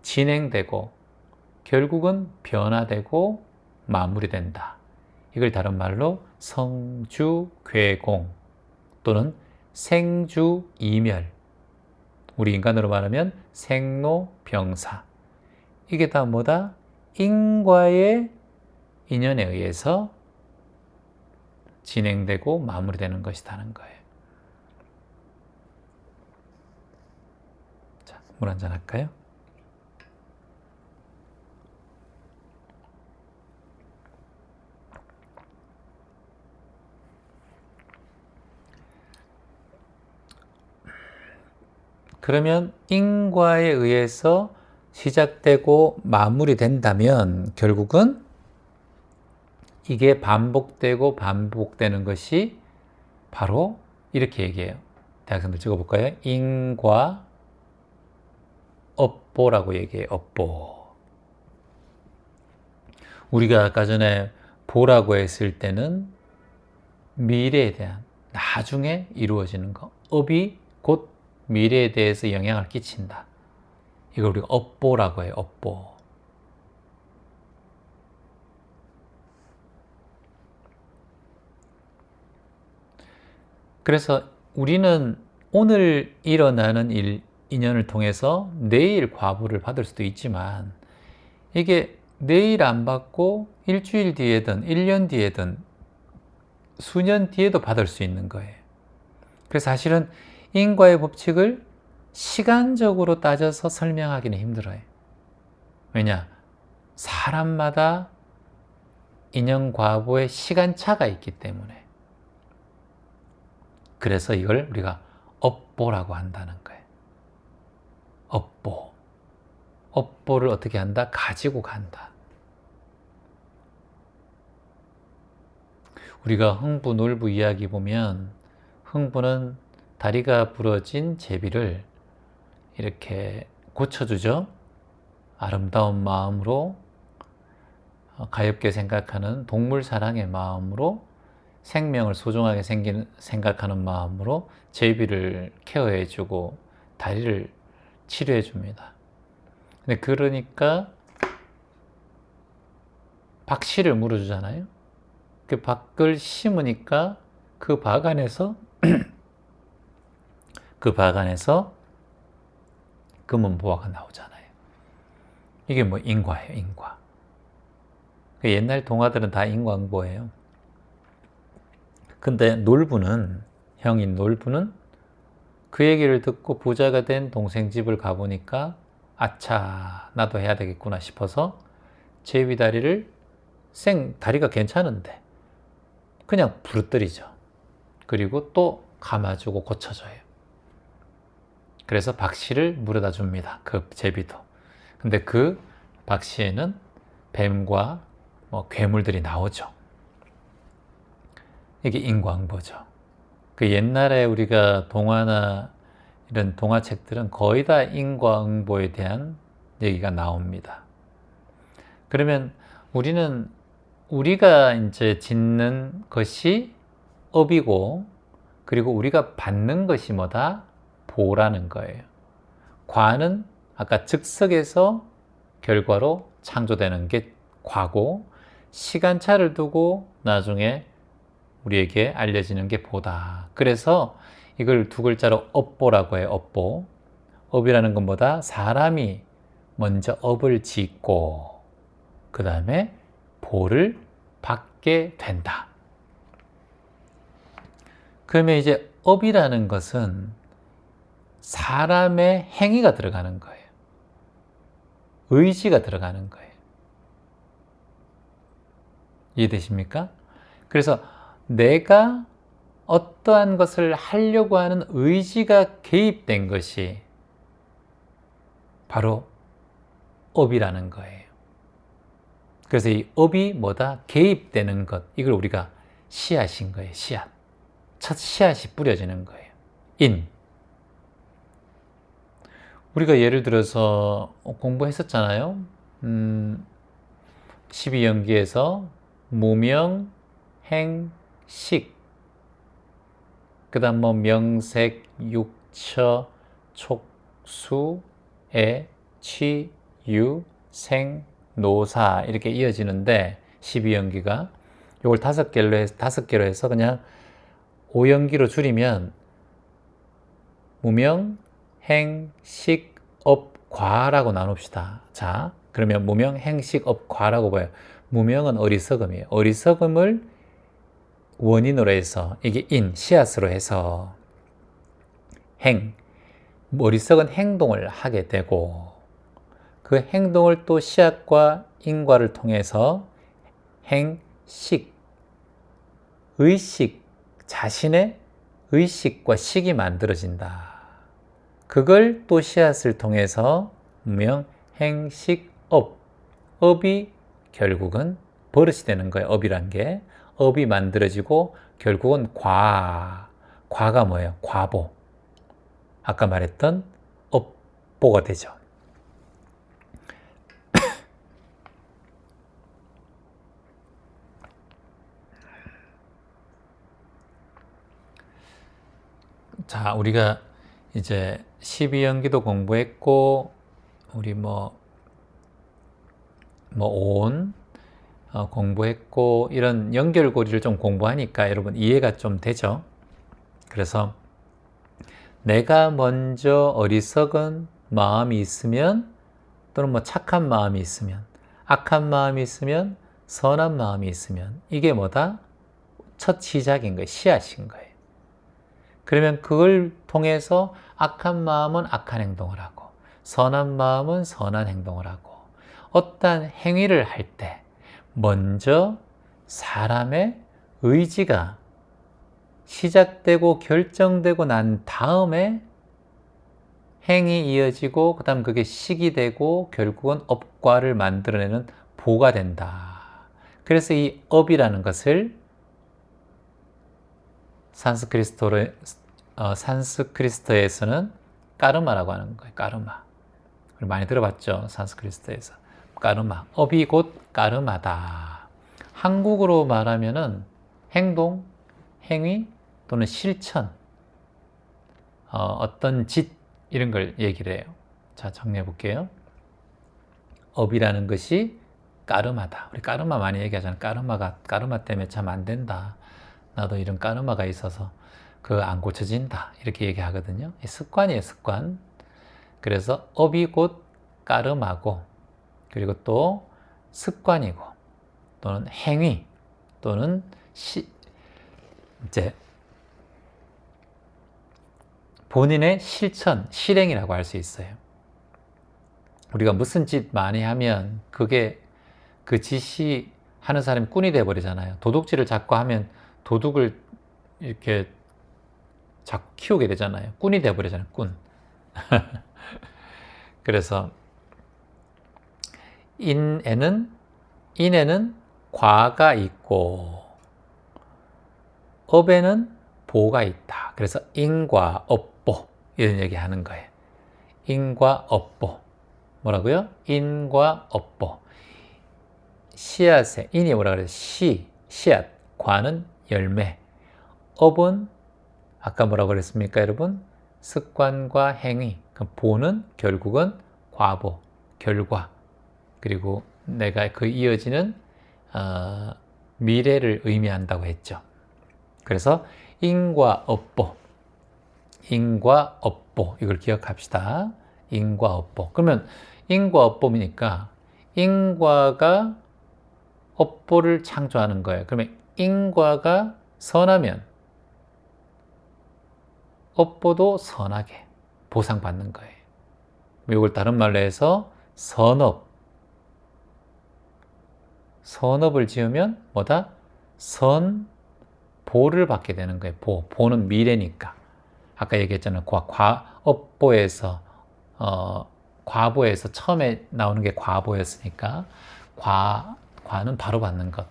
진행되고 결국은 변화되고 마무리된다. 이걸 다른 말로 성주괴공 또는 생주이멸, 우리 인간으로 말하면 생로병사. 이게 다 뭐다? 인과의 인연에 의해서 진행되고 마무리되는 것이라는 거예요. 자, 물 한잔 할까요? 그러면 인과에 의해서 시작되고 마무리된다면 결국은 이게 반복되고 반복되는 것이 바로 이렇게 얘기해요. 대학생들 찍어볼까요? 인과 업보라고 얘기해요. 업보. 우리가 아까 전에 보라고 했을 때는 미래에 대한, 나중에 이루어지는 거. 업이 곧 미래에 대해서 영향을 끼친다. 이걸 우리가 업보라고 해요. 업보. 그래서 우리는 오늘 일어나는 인연을 통해서 내일 과보를 받을 수도 있지만, 이게 내일 안 받고 일주일 뒤에든 1년 뒤에든 수년 뒤에도 받을 수 있는 거예요. 그래서 사실은 인과의 법칙을 시간적으로 따져서 설명하기는 힘들어요. 왜냐? 사람마다 인연과보의 시간차가 있기 때문에. 그래서 이걸 우리가 업보라고 한다는 거예요. 업보. 업보를 어떻게 한다? 가지고 간다. 우리가 흥부, 놀부 이야기 보면 흥부는 다리가 부러진 제비를 이렇게 고쳐주죠. 아름다운 마음으로, 가엾게 생각하는 동물 사랑의 마음으로, 생명을 소중하게 생각하는 마음으로 제비를 케어해주고 다리를 치료해줍니다. 근데 그러니까 박씨를 물어주잖아요. 그 박을 심으니까 그 박 안에서 그 박 안에서 금은보화가 나오잖아요. 이게 뭐 인과예요, 인과. 옛날 동화들은 다 인과응보예요. 근데 놀부는, 형인 놀부는 그 얘기를 듣고 부자가 된 동생 집을 가보니까 아차, 나도 해야 되겠구나 싶어서 제비다리를 다리가 괜찮은데 그냥 부러뜨리죠. 그리고 또 감아주고 고쳐줘요. 그래서 박씨를 물어다 줍니다. 그 제비도. 근데 그 박씨에는 뱀과 괴물들이 나오죠. 이게 인과응보죠. 그 옛날에 우리가 동화나 이런 동화책들은 거의 다 인과응보에 대한 얘기가 나옵니다. 그러면 우리가 이제 짓는 것이 업이고, 그리고 우리가 받는 것이 뭐다? 보라는 거예요. 과는 아까 즉석에서 결과로 창조되는 게 과고, 시간차를 두고 나중에 우리에게 알려지는 게 보다. 그래서 이걸 두 글자로 업보라고 해요. 업보. 업이라는 건 뭐다? 사람이 먼저 업을 짓고 그 다음에 보를 받게 된다. 그러면 이제 업이라는 것은 사람의 행위가 들어가는 거예요. 의지가 들어가는 거예요. 이해되십니까? 그래서 내가 어떠한 것을 하려고 하는 의지가 개입된 것이 바로 업이라는 거예요. 그래서 이 업이 뭐다? 개입되는 것. 이걸 우리가 씨앗인 거예요. 씨앗. 첫 씨앗이 뿌려지는 거예요. 우리가 예를 들어서 공부했었잖아요. 12연기에서 무명, 행, 식, 그 다음 명색, 육처, 촉수, 애, 취, 유, 생, 노사 이렇게 이어지는데 12연기가 이걸 5개로 해서 그냥 5연기로 줄이면 무명, 행식업과라고 나눕시다. 자, 그러면 무명, 행식업과라고 봐요. 무명은 어리석음이에요. 어리석음을 원인으로 해서 이게 씨앗으로 해서 어리석은 행동을 하게 되고 그 행동을 또 씨앗과 인과를 통해서 의식, 자신의 의식과 식이 만들어진다. 그걸 또 씨앗을 통해서 무명, 행식업, 업이 결국은 버릇이 되는 거예요. 업이란 게. 업이 만들어지고 결국은 과가 뭐예요? 과보. 아까 말했던 업보가 되죠. 자, 우리가 이제 12연기도 공부했고, 우리 온 공부했고, 이런 연결고리를 좀 공부하니까 여러분 이해가 좀 되죠? 그래서 내가 먼저 어리석은 마음이 있으면, 또는 착한 마음이 있으면, 악한 마음이 있으면, 선한 마음이 있으면, 이게 뭐다? 첫 시작인 거예요. 씨앗인 거예요. 그러면 그걸 통해서 악한 마음은 악한 행동을 하고 선한 마음은 선한 행동을 하고 어떠한 행위를 할 때 먼저 사람의 의지가 시작되고 결정되고 난 다음에 행이 이어지고 그 다음 그게 식이 되고 결국은 업과를 만들어내는 보가 된다. 그래서 이 업이라는 것을 산스크리트어에서는 까르마라고 하는 거예요. 까르마. 많이 들어봤죠? 산스크리트에서. 까르마. 업이 곧 까르마다. 한국어로 말하면은 행동, 행위 또는 실천, 어떤 짓 이런 걸 얘기를 해요. 자, 정리해 볼게요. 업이라는 것이 까르마다. 우리 까르마 많이 얘기하잖아요. 까르마 때문에 참 안 된다. 나도 이런 까르마가 있어서 그거 안 고쳐진다. 이렇게 얘기하거든요. 습관이에요, 습관. 그래서 업이 곧 까르마고, 그리고 또 습관이고, 또는 행위, 또는 이제 본인의 실행이라고 할 수 있어요. 우리가 무슨 짓 많이 하면 그게 그 짓이 하는 사람이 꾼이 돼버리잖아요. 도둑질을 자꾸 하면 도둑을 이렇게 자꾸 키우게 되잖아요. 꾼이 돼버리잖아요. 꾼. 그래서 인에는 과가 있고 업에는 보가 있다. 그래서 인과 업보 이런 얘기 하는 거예요. 인과 업보. 뭐라고요? 인과 업보. 씨앗에 인이 뭐라 그래요? 씨앗. 과는 열매. 업은 아까 뭐라고 그랬습니까, 여러분? 습관과 행위. 보는 결국은 과보, 결과. 그리고 내가 그 이어지는 미래를 의미한다고 했죠. 그래서 인과 업보, 이걸 기억합시다. 인과 업보. 그러면 인과 업보니까 인과가 업보를 창조하는 거예요. 그러면 인과가 선하면 업보도 선하게 보상받는 거예요. 이걸 다른 말로 해서 선업을 지으면 뭐다? 선보를 받게 되는 거예요. 보는 미래니까. 아까 얘기했잖아요. 업보에서 과보에서 처음에 나오는 게 과보였으니까 과는 바로 받는 것,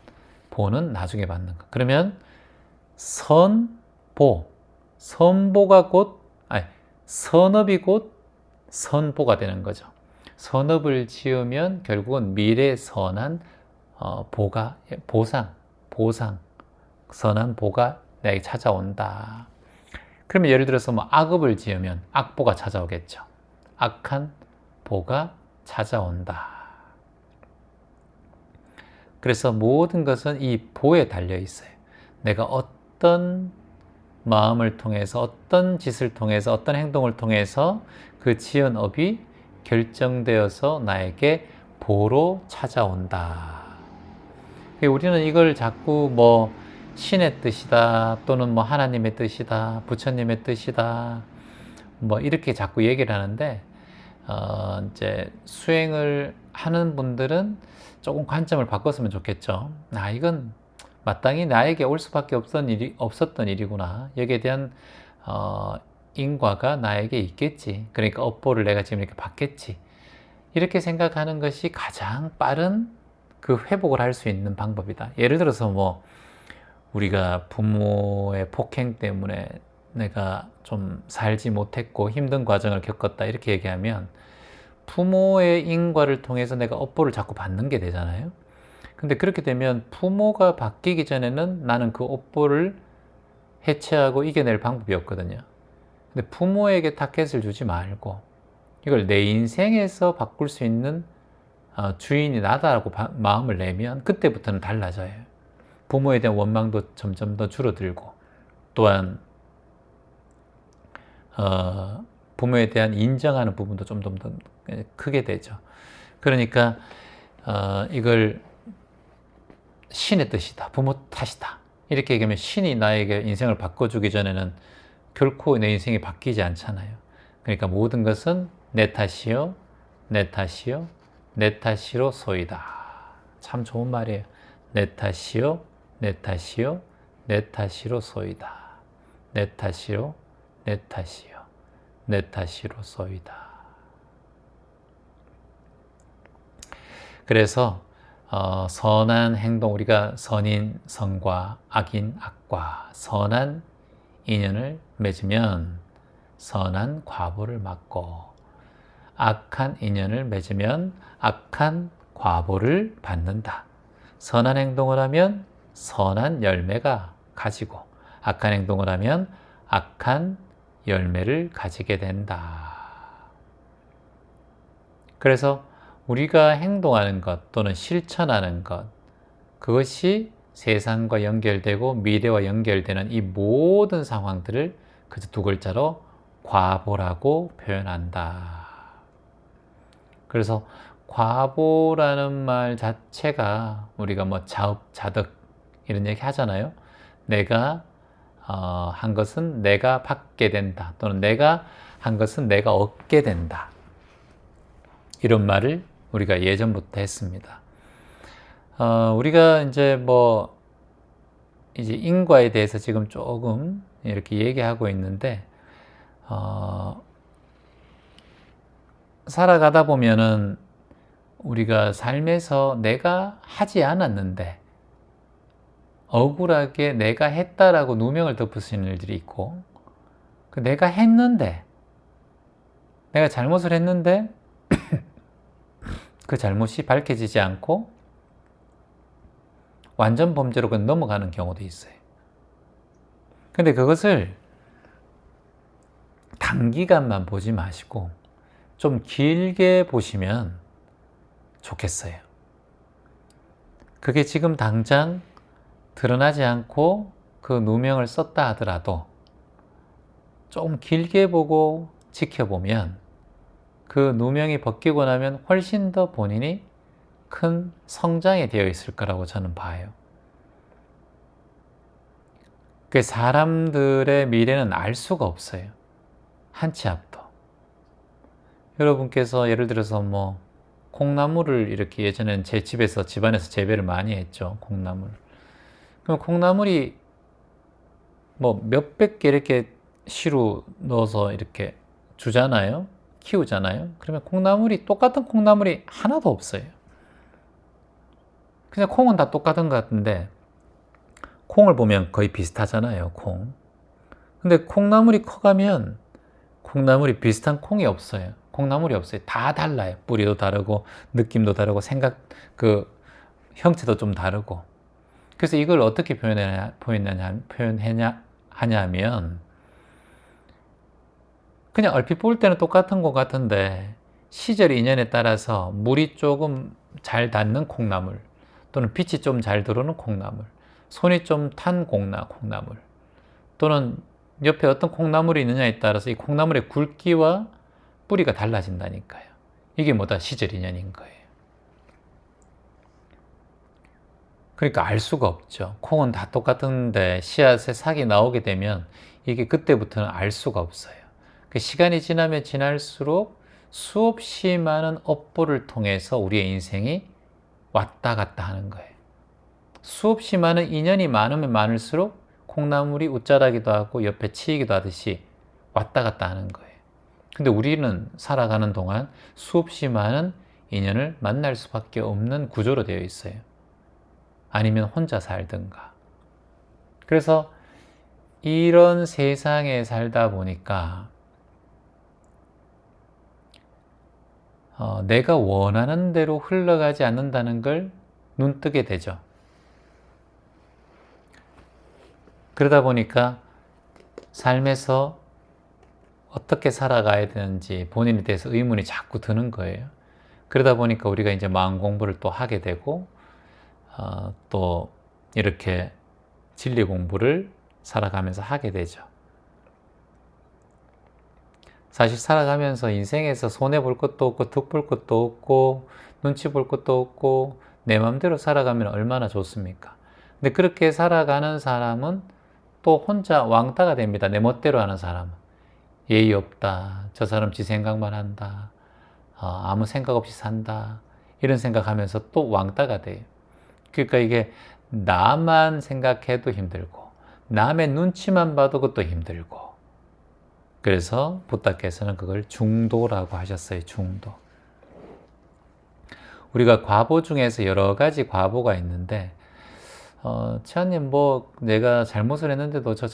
보는 나중에 받는 것. 그러면 선업이 곧 선보가 되는 거죠. 선업을 지으면 결국은 미래 선한 보상, 선한 보가 내게 찾아온다. 그러면 예를 들어서 악업을 지으면 악보가 찾아오겠죠. 악한 보가 찾아온다. 그래서 모든 것은 이 보에 달려 있어요. 내가 어떤 마음을 통해서 어떤 짓을 통해서 어떤 행동을 통해서 그 지은 업이 결정되어서 나에게 보로 찾아온다. 우리는 이걸 자꾸 뭐 신의 뜻이다 또는 뭐 하나님의 뜻이다 부처님의 뜻이다 뭐 이렇게 자꾸 얘기를 하는데 이제 수행을 하는 분들은 조금 관점을 바꿨으면 좋겠죠. 이건 마땅히 나에게 올 수밖에 없었던 일이구나. 여기에 대한 인과가 나에게 있겠지. 그러니까 업보를 내가 지금 이렇게 받겠지. 이렇게 생각하는 것이 가장 빠른 그 회복을 할 수 있는 방법이다. 예를 들어서 뭐 우리가 부모의 폭행 때문에 내가 좀 살지 못했고 힘든 과정을 겪었다 이렇게 얘기하면 부모의 인과를 통해서 내가 업보를 자꾸 받는 게 되잖아요. 근데 그렇게 되면 부모가 바뀌기 전에는 나는 그 업보를 해체하고 이겨낼 방법이 없거든요. 근데 부모에게 타켓을 주지 말고 이걸 내 인생에서 바꿀 수 있는 주인이 나다라고 마음을 내면 그때부터는 달라져요. 부모에 대한 원망도 점점 더 줄어들고 또한 부모에 대한 인정하는 부분도 좀 더 크게 되죠. 그러니까 이걸 신의 뜻이다, 부모 탓이다 이렇게 얘기하면 신이 나에게 인생을 바꿔주기 전에는 결코 내 인생이 바뀌지 않잖아요. 그러니까 모든 것은 내 탓이요, 내 탓이요, 내 탓이로 소이다. 참 좋은 말이에요. 내 탓이요, 내 탓이요, 내 탓이로 소이다. 내 탓이요, 내 탓이요, 내 탓이로 소이다. 그래서 선한 행동, 우리가 선인 선과 악인 악과 선한 인연을 맺으면 선한 과보를 맞고 악한 인연을 맺으면 악한 과보를 받는다. 선한 행동을 하면 선한 열매가 가지고 악한 행동을 하면 악한 열매를 가지게 된다. 그래서 우리가 행동하는 것 또는 실천하는 것, 그것이 세상과 연결되고 미래와 연결되는 이 모든 상황들을 그저 두 글자로 과보라고 표현한다. 그래서 과보라는 말 자체가 우리가 뭐 자업자득 이런 얘기 하잖아요. 내가 한 것은 내가 받게 된다. 또는 내가 한 것은 내가 얻게 된다. 이런 말을 우리가 예전부터 했습니다. 우리가 이제 이제 인과에 대해서 지금 조금 이렇게 얘기하고 있는데, 살아가다 보면은 우리가 삶에서 내가 하지 않았는데 억울하게 내가 했다라고 누명을 덮으시는 일들이 있고, 내가 했는데, 내가 잘못을 했는데 그 잘못이 밝혀지지 않고 완전 범죄로 그냥 넘어가는 경우도 있어요. 근데 그것을 단기간만 보지 마시고 좀 길게 보시면 좋겠어요. 그게 지금 당장 드러나지 않고 그 누명을 썼다 하더라도 좀 길게 보고 지켜보면 그 누명이 벗기고 나면 훨씬 더 본인이 큰 성장이 되어 있을 거라고 저는 봐요. 그 사람들의 미래는 알 수가 없어요. 한 치 앞도. 여러분께서 예를 들어서 콩나물을 이렇게 예전엔 제 집안에서 재배를 많이 했죠. 콩나물. 그럼 콩나물이 몇백 개 이렇게 시루 넣어서 이렇게 주잖아요. 키우잖아요. 그러면 똑같은 콩나물이 하나도 없어요. 그냥 콩은 다 똑같은 것 같은데 콩을 보면 거의 비슷하잖아요. 콩. 근데 콩나물이 커가면 콩나물이 비슷한 콩이 없어요. 콩나물이 없어요. 다 달라요. 뿌리도 다르고 느낌도 다르고 형태도 좀 다르고. 그래서 이걸 어떻게 하냐면 그냥 얼핏 볼 때는 똑같은 것 같은데 시절 인연에 따라서 물이 조금 잘 닿는 콩나물 또는 빛이 좀 잘 들어오는 콩나물, 손이 좀 탄 콩나물 또는 옆에 어떤 콩나물이 있느냐에 따라서 이 콩나물의 굵기와 뿌리가 달라진다니까요. 이게 뭐다? 시절인연인 거예요. 그러니까 알 수가 없죠. 콩은 다 똑같은데 씨앗에 싹이 나오게 되면 이게 그때부터는 알 수가 없어요. 시간이 지나면 지날수록 수없이 많은 업보를 통해서 우리의 인생이 왔다 갔다 하는 거예요. 수없이 많은 인연이 많으면 많을수록 콩나물이 웃자라기도 하고 옆에 치이기도 하듯이 왔다 갔다 하는 거예요. 근데 우리는 살아가는 동안 수없이 많은 인연을 만날 수밖에 없는 구조로 되어 있어요. 아니면 혼자 살든가. 그래서 이런 세상에 살다 보니까 내가 원하는 대로 흘러가지 않는다는 걸 눈뜨게 되죠. 그러다 보니까 삶에서 어떻게 살아가야 되는지 본인에 대해서 의문이 자꾸 드는 거예요. 그러다 보니까 우리가 이제 마음 공부를 또 하게 되고 또 이렇게 진리 공부를 살아가면서 하게 되죠. 사실 살아가면서 인생에서 손해볼 것도 없고 득볼 것도 없고 눈치 볼 것도 없고 내 마음대로 살아가면 얼마나 좋습니까? 근데 그렇게 살아가는 사람은 또 혼자 왕따가 됩니다. 내 멋대로 하는 사람은. 예의 없다. 저 사람 지 생각만 한다. 아무 생각 없이 산다. 이런 생각하면서 또 왕따가 돼요. 그러니까 이게 나만 생각해도 힘들고 남의 눈치만 봐도 그것도 힘들고 그래서 부탁께서는 그걸 중도라고 하셨어요. 중도. 우리가 과보 중에서 여러 가지 과보가 있는데 치아님 뭐 내가 잘못을 했는데도 저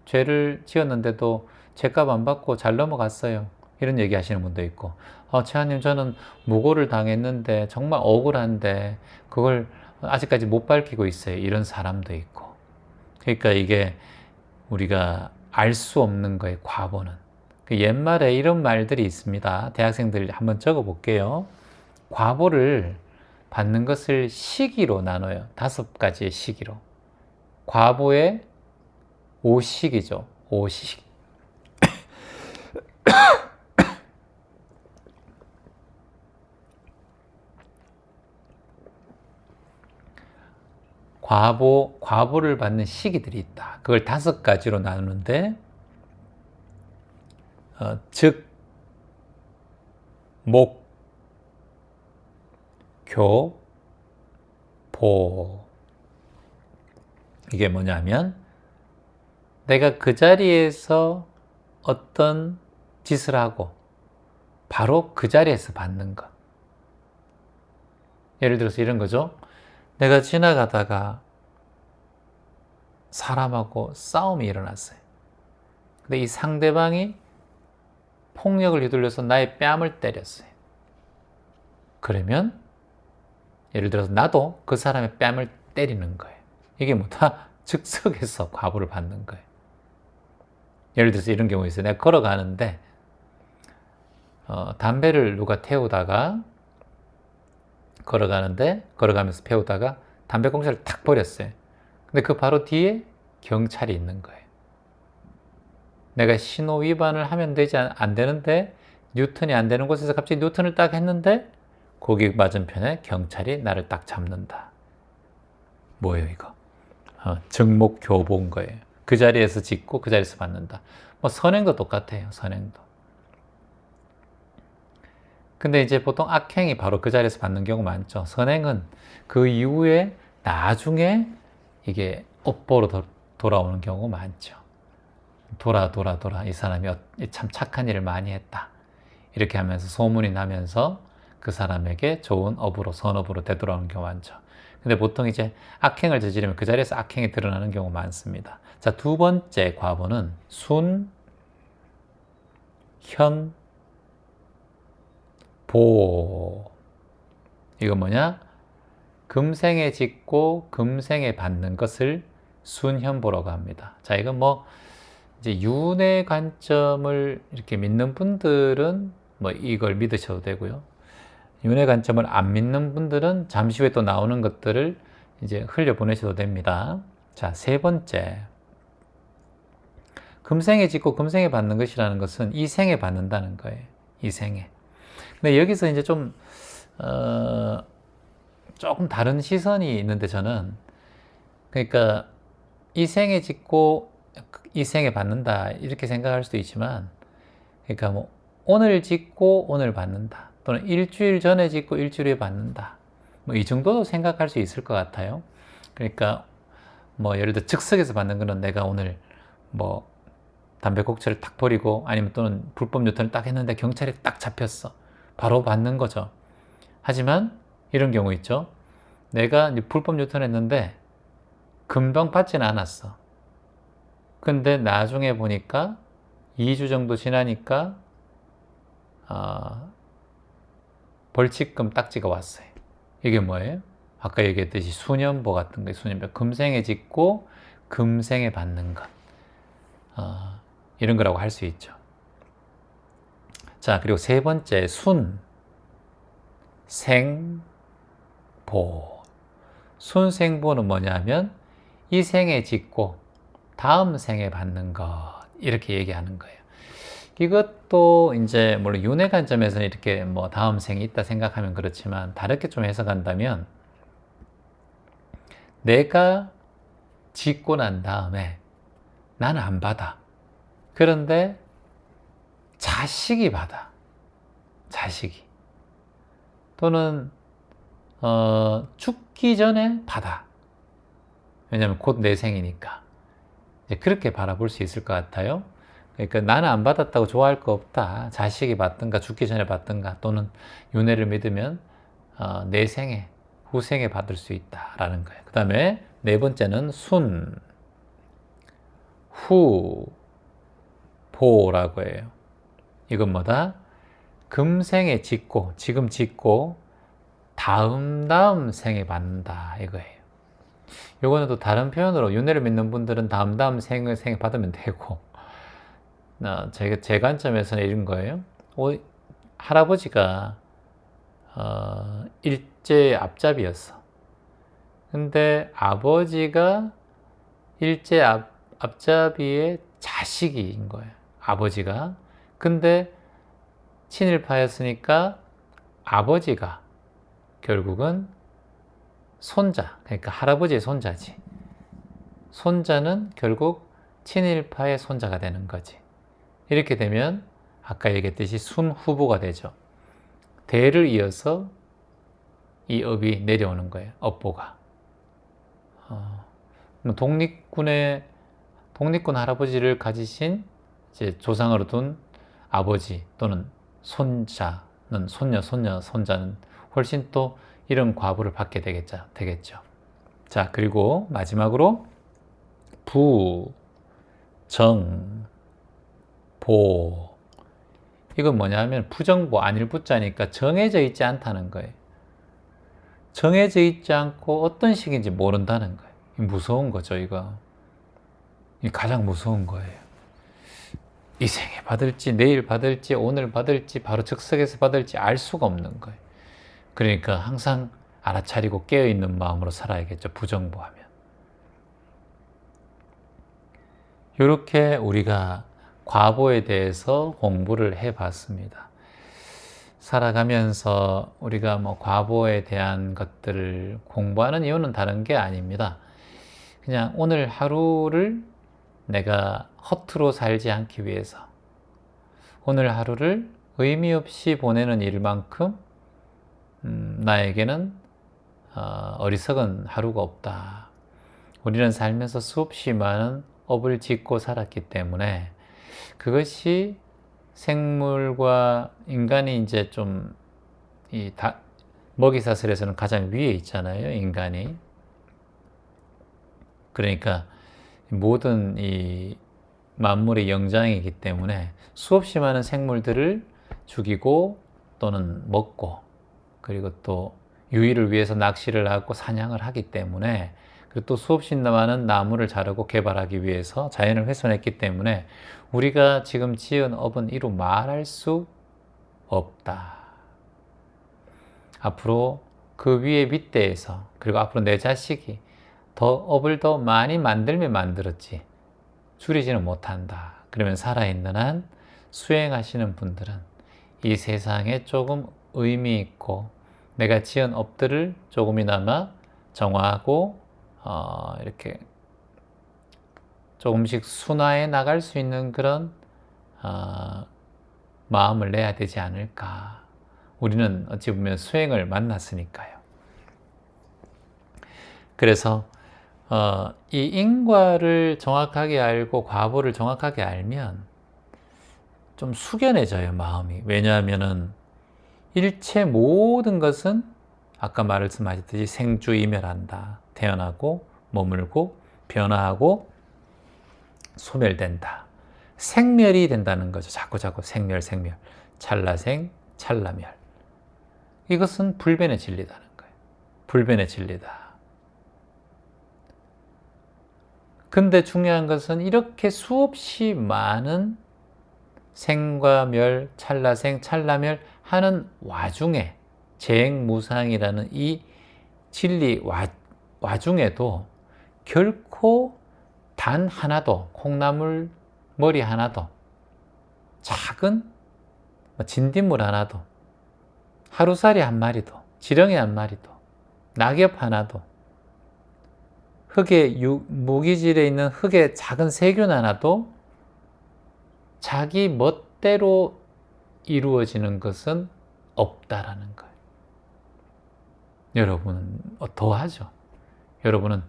죄를 지었는데도 죄값 안 받고 잘 넘어갔어요. 이런 얘기 하시는 분도 있고 치아님 저는 무고를 당했는데 정말 억울한데 그걸 아직까지 못 밝히고 있어요. 이런 사람도 있고. 그러니까 이게 우리가 알 수 없는 거예요. 과보는. 옛말에 이런 말들이 있습니다. 대학생들 한번 적어 볼게요. 과보를 받는 것을 시기로 나눠요. 5가지의 시기로. 과보의 5시기죠. 5시기. 과보를 받는 시기들이 있다. 그걸 5가지로 나누는데, 즉, 목, 교, 보. 이게 뭐냐면, 내가 그 자리에서 어떤 짓을 하고, 바로 그 자리에서 받는 것. 예를 들어서 이런 거죠. 내가 지나가다가 사람하고 싸움이 일어났어요. 근데 이 상대방이 폭력을 휘둘러서 나의 뺨을 때렸어요. 그러면 예를 들어서 나도 그 사람의 뺨을 때리는 거예요. 이게 뭐다? 즉석에서 과보를 받는 거예요. 예를 들어서 이런 경우 있어요. 내가 걸어가는데 담배를 누가 태우다가 걸어가면서 태우다가 담배꽁초를 탁 버렸어요. 근데 그 바로 뒤에 경찰이 있는 거예요. 내가 신호 위반을 하면 안 되는데 뉴턴이 안 되는 곳에서 갑자기 뉴턴을 딱 했는데 거기 맞은편에 경찰이 나를 딱 잡는다. 뭐예요 이거? 증목교보인 거예요. 그 자리에서 짓고 그 자리에서 받는다. 뭐 선행도 똑같아요. 선행도. 근데 이제 보통 악행이 바로 그 자리에서 받는 경우 많죠. 선행은 그 이후에 나중에 이게 업보로 돌아오는 경우 많죠. 돌아 이 사람이 참 착한 일을 많이 했다. 이렇게 하면서 소문이 나면서 그 사람에게 좋은 업으로 선업으로 되돌아오는 경우 많죠. 근데 보통 이제 악행을 저지르면 그 자리에서 악행이 드러나는 경우 많습니다. 자, 2번째 과보는 순, 현, 보. 이건 뭐냐? 금생에 짓고 금생에 받는 것을 순현보라고 합니다. 자, 이건 뭐 이제 윤의 관점을 이렇게 믿는 분들은 뭐 이걸 믿으셔도 되고요. 윤의 관점을 안 믿는 분들은 잠시 후에 또 나오는 것들을 이제 흘려보내셔도 됩니다. 자, 3번째. 금생에 짓고 금생에 받는 것이라는 것은 이 생에 받는다는 거예요. 이 생에. 근데 여기서 이제 좀 조금 다른 시선이 있는데 저는 그러니까 이 생에 짓고 이 생에 받는다 이렇게 생각할 수도 있지만 그러니까 뭐 오늘 짓고 오늘 받는다 또는 일주일 전에 짓고 일주일 후에 받는다 뭐 이 정도도 생각할 수 있을 것 같아요. 그러니까 뭐 예를 들어 즉석에서 받는 거는 내가 오늘 뭐 담배꽁초를 딱 버리고 아니면 또는 불법 유턴을 딱 했는데 경찰에 딱 잡혔어. 바로 받는 거죠. 하지만 이런 경우 있죠. 내가 이제 불법 유턴했는데 금방 받지는 않았어. 근데 나중에 보니까 2주 정도 지나니까 벌칙금 딱지가 왔어요. 이게 뭐예요? 아까 얘기했듯이 수년보 같은 거예요. 수년보. 금생에 짓고 금생에 받는 것. 이런 거라고 할 수 있죠. 자, 그리고 세 번째 순, 생, 보. 순생보는 뭐냐면 이 생에 짓고 다음 생에 받는 것 이렇게 얘기하는 거예요. 이것도 이제 물론 윤회 관점에서는 이렇게 뭐 다음 생이 있다 생각하면 그렇지만 다르게 좀 해석한다면 내가 짓고 난 다음에 나는 안 받아. 그런데 자식이 받아. 자식이. 또는 죽기 전에 받아. 왜냐하면 곧 내 생이니까. 그렇게 바라볼 수 있을 것 같아요. 그러니까 나는 안 받았다고 좋아할 거 없다. 자식이 받든가 죽기 전에 받든가 또는 윤회를 믿으면 내 생에 후생에 받을 수 있다라는 거예요. 그 다음에 네 번째는 순, 후, 보라고 해요. 이건 뭐다? 금생에 짓고 지금 짓고 다음 생에 받는다 이거예요. 요거는 또 다른 표현으로 윤회를 믿는 분들은 다음 생에 받으면 되고 제 관점에서는 이런 거예요. 할아버지가 일제 앞잡이였어. 근데 아버지가 일제 앞잡이의 자식인 거예요. 아버지가. 근데 친일파였으니까 아버지가 결국은 손자, 그러니까 할아버지의 손자지. 손자는 결국 친일파의 손자가 되는 거지. 이렇게 되면 아까 얘기했듯이 순후보가 되죠. 대를 이어서 이 업이 내려오는 거예요. 업보가. 독립군 할아버지를 가지신 이제 조상으로 둔 아버지 또는 손자는 손자는 훨씬 또 이런 과부를 받게 되겠죠. 자, 그리고 마지막으로 부, 정, 보. 이건 뭐냐면 부정보, 안일부자니까 정해져 있지 않다는 거예요. 정해져 있지 않고 어떤 식인지 모른다는 거예요. 무서운 거죠, 이거. 이 가장 무서운 거예요. 이 생에 받을지, 내일 받을지, 오늘 받을지, 바로 즉석에서 받을지 알 수가 없는 거예요. 그러니까 항상 알아차리고 깨어있는 마음으로 살아야겠죠, 부정보하면. 이렇게 우리가 과보에 대해서 공부를 해봤습니다. 살아가면서 우리가 뭐 과보에 대한 것들을 공부하는 이유는 다른 게 아닙니다. 그냥 오늘 하루를 내가 허투루 살지 않기 위해서 오늘 하루를 의미 없이 보내는 일만큼 나에게는 어리석은 하루가 없다. 우리는 살면서 수없이 많은 업을 짓고 살았기 때문에 그것이 생물과 인간이 이제 좀 먹이사슬에서는 가장 위에 있잖아요, 인간이. 그러니까 모든 이 만물의 영장이기 때문에 수없이 많은 생물들을 죽이고 또는 먹고 그리고 또 유의를 위해서 낚시를 하고 사냥을 하기 때문에 그리고 또 수없이 많은 나무를 자르고 개발하기 위해서 자연을 훼손했기 때문에 우리가 지금 지은 업은 이루 말할 수 없다. 앞으로 그 위에 밑대에서 그리고 앞으로 내 자식이 더 업을 더 많이 만들면 만들었지 줄이지는 못한다. 그러면 살아있는 한 수행하시는 분들은 이 세상에 조금 의미 있고 내가 지은 업들을 조금이나마 정화하고 이렇게 조금씩 순화해 나갈 수 있는 그런 마음을 내야 되지 않을까. 우리는 어찌 보면 수행을 만났으니까요. 그래서 이 인과를 정확하게 알고 과보를 정확하게 알면 좀 숙연해져요, 마음이. 왜냐하면은 일체 모든 것은 아까 말씀하셨듯이 생주이멸한다. 태어나고 머물고 변화하고 소멸된다. 생멸이 된다는 거죠. 자꾸 생멸. 찰나생, 찰나멸. 이것은 불변의 진리다는 거예요. 불변의 진리다. 근데 중요한 것은 이렇게 수없이 많은 생과 멸, 찰나생, 찰나멸 하는 와중에 재행무상이라는 이 진리 와중에도 결코 단 하나도, 콩나물 머리 하나도, 작은 진딧물 하나도, 하루살이 한 마리도, 지렁이 한 마리도, 낙엽 하나도, 흙의 무기질에 있는 흙의 작은 세균 하나도 자기 멋대로 이루어지는 것은 없다라는 거예요. 여러분은 더하죠. 여러분은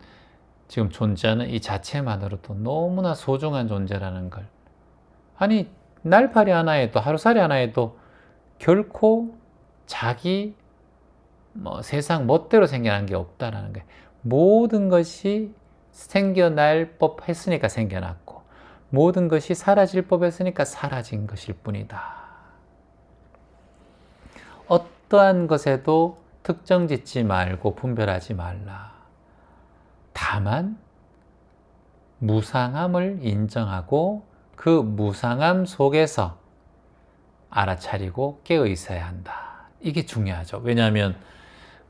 지금 존재하는 이 자체만으로도 너무나 소중한 존재라는 걸. 아니, 날파리 하나에도 하루살이 하나에도 결코 자기 세상 멋대로 생겨난 게 없다라는 거예요. 모든 것이 생겨날 법했으니까 생겨났고 모든 것이 사라질 법했으니까 사라진 것일 뿐이다. 어떠한 것에도 특정 짓지 말고 분별하지 말라. 다만 무상함을 인정하고 그 무상함 속에서 알아차리고 깨어 있어야 한다. 이게 중요하죠. 왜냐하면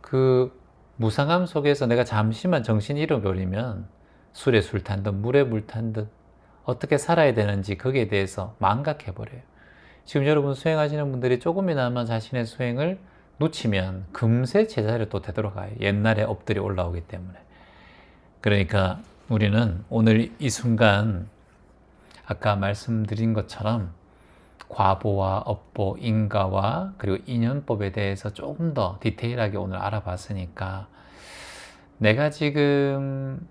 그 무상함 속에서 내가 잠시만 정신이 잃어버리면 술에 술 탄 듯 물에 물 탄 듯 어떻게 살아야 되는지 거기에 대해서 망각해버려요. 지금 여러분 수행하시는 분들이 조금이나마 자신의 수행을 놓치면 금세 제자리로 또 되돌아가요. 옛날에 업들이 올라오기 때문에. 그러니까 우리는 오늘 이 순간 아까 말씀드린 것처럼 과보와 업보, 인과와 그리고 인연법에 대해서 조금 더 디테일하게 오늘 알아봤으니까 내가 지금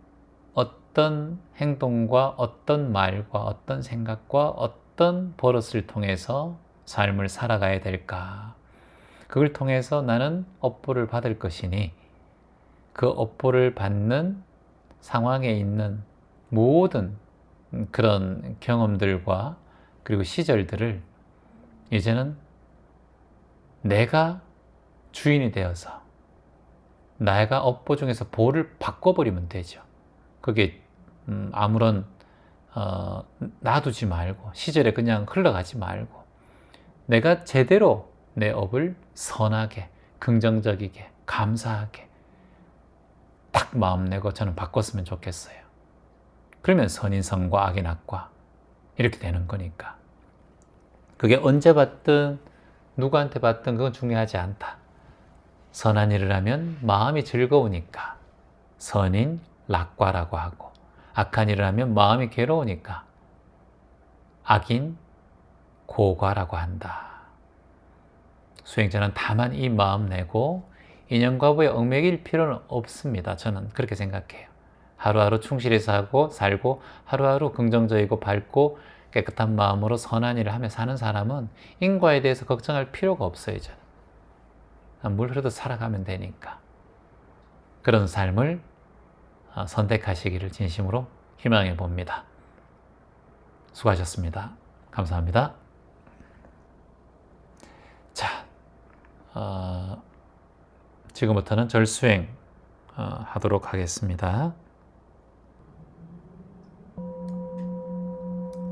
어떤 행동과 어떤 말과 어떤 생각과 어떤 버릇을 통해서 삶을 살아가야 될까? 그걸 통해서 나는 업보를 받을 것이니 그 업보를 받는 상황에 있는 모든 그런 경험들과 그리고 시절들을 이제는 내가 주인이 되어서 내가 업보 중에서 보를 바꿔버리면 되죠. 그게 아무런 놔두지 말고 시절에 그냥 흘러가지 말고 내가 제대로 내 업을 선하게 긍정적이게 감사하게 딱 마음 내고 저는 바꿨으면 좋겠어요. 그러면 선인성과 악인악과 이렇게 되는 거니까 그게 언제 받든 누구한테 받든 그건 중요하지 않다. 선한 일을 하면 마음이 즐거우니까 선인 낙과라고 하고 악한 일을 하면 마음이 괴로우니까 악인 고과라고 한다. 수행자는 다만 이 마음 내고 인연과보에 얽매일 필요는 없습니다. 저는 그렇게 생각해요. 하루하루 충실히 살고 하루하루 긍정적이고 밝고 깨끗한 마음으로 선한 일을 하며 사는 사람은 인과에 대해서 걱정할 필요가 없어요. 저는 물 흐르듯 살아가면 되니까 그런 삶을 선택하시기를 진심으로 희망해 봅니다. 수고하셨습니다. 감사합니다. 자, 지금부터는 절수행 하도록 하겠습니다.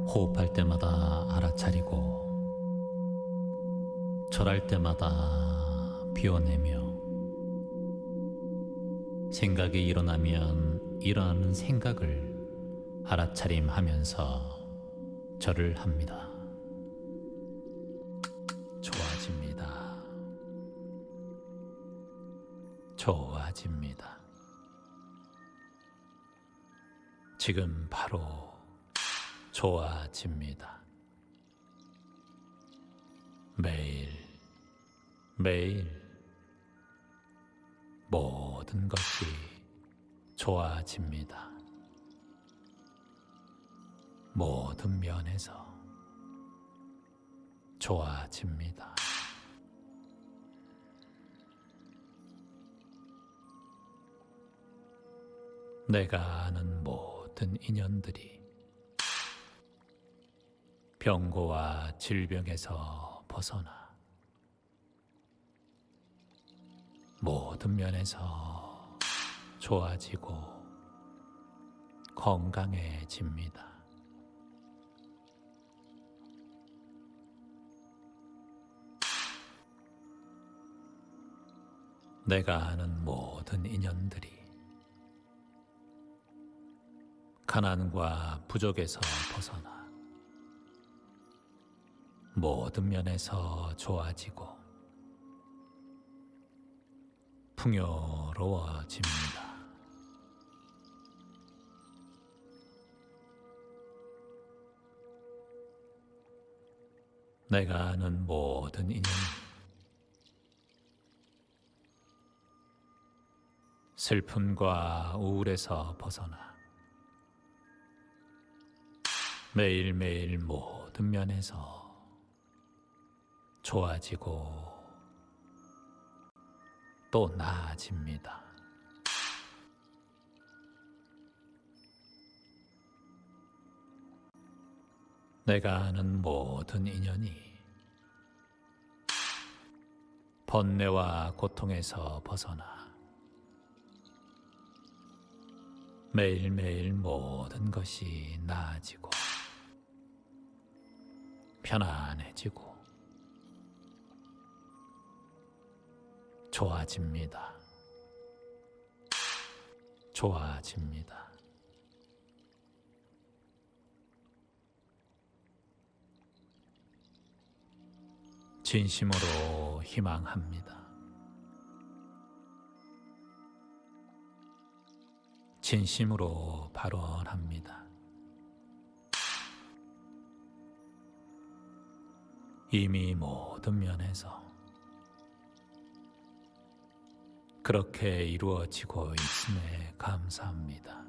호흡할 때마다 알아차리고 절할 때마다 비워내며 생각이 일어나면 일어나는 생각을 알아차림하면서 절을 합니다. 좋아집니다. 좋아집니다. 지금 바로 좋아집니다. 매일, 매일 모든 것이 좋아집니다. 모든 면에서 좋아집니다. 내가 아는 모든 인연들이 병고와 질병에서 벗어나 모든 면에서 좋아지고 건강해집니다. 내가 아는 모든 인연들이 가난과 부족에서 벗어나 모든 면에서 좋아지고 풍요로워집니다. 내가 아는 모든 인연이 슬픔과 우울에서 벗어나 매일매일 모든 면에서 좋아지고 또 나아집니다. 내가 아는 모든 인연이 번뇌와 고통에서 벗어나 매일매일 모든 것이 나아지고 편안해지고 좋아집니다. 좋아집니다. 진심으로 희망합니다. 진심으로 발언합니다. 이미 모든 면에서 그렇게 이루어지고 있음에 감사합니다.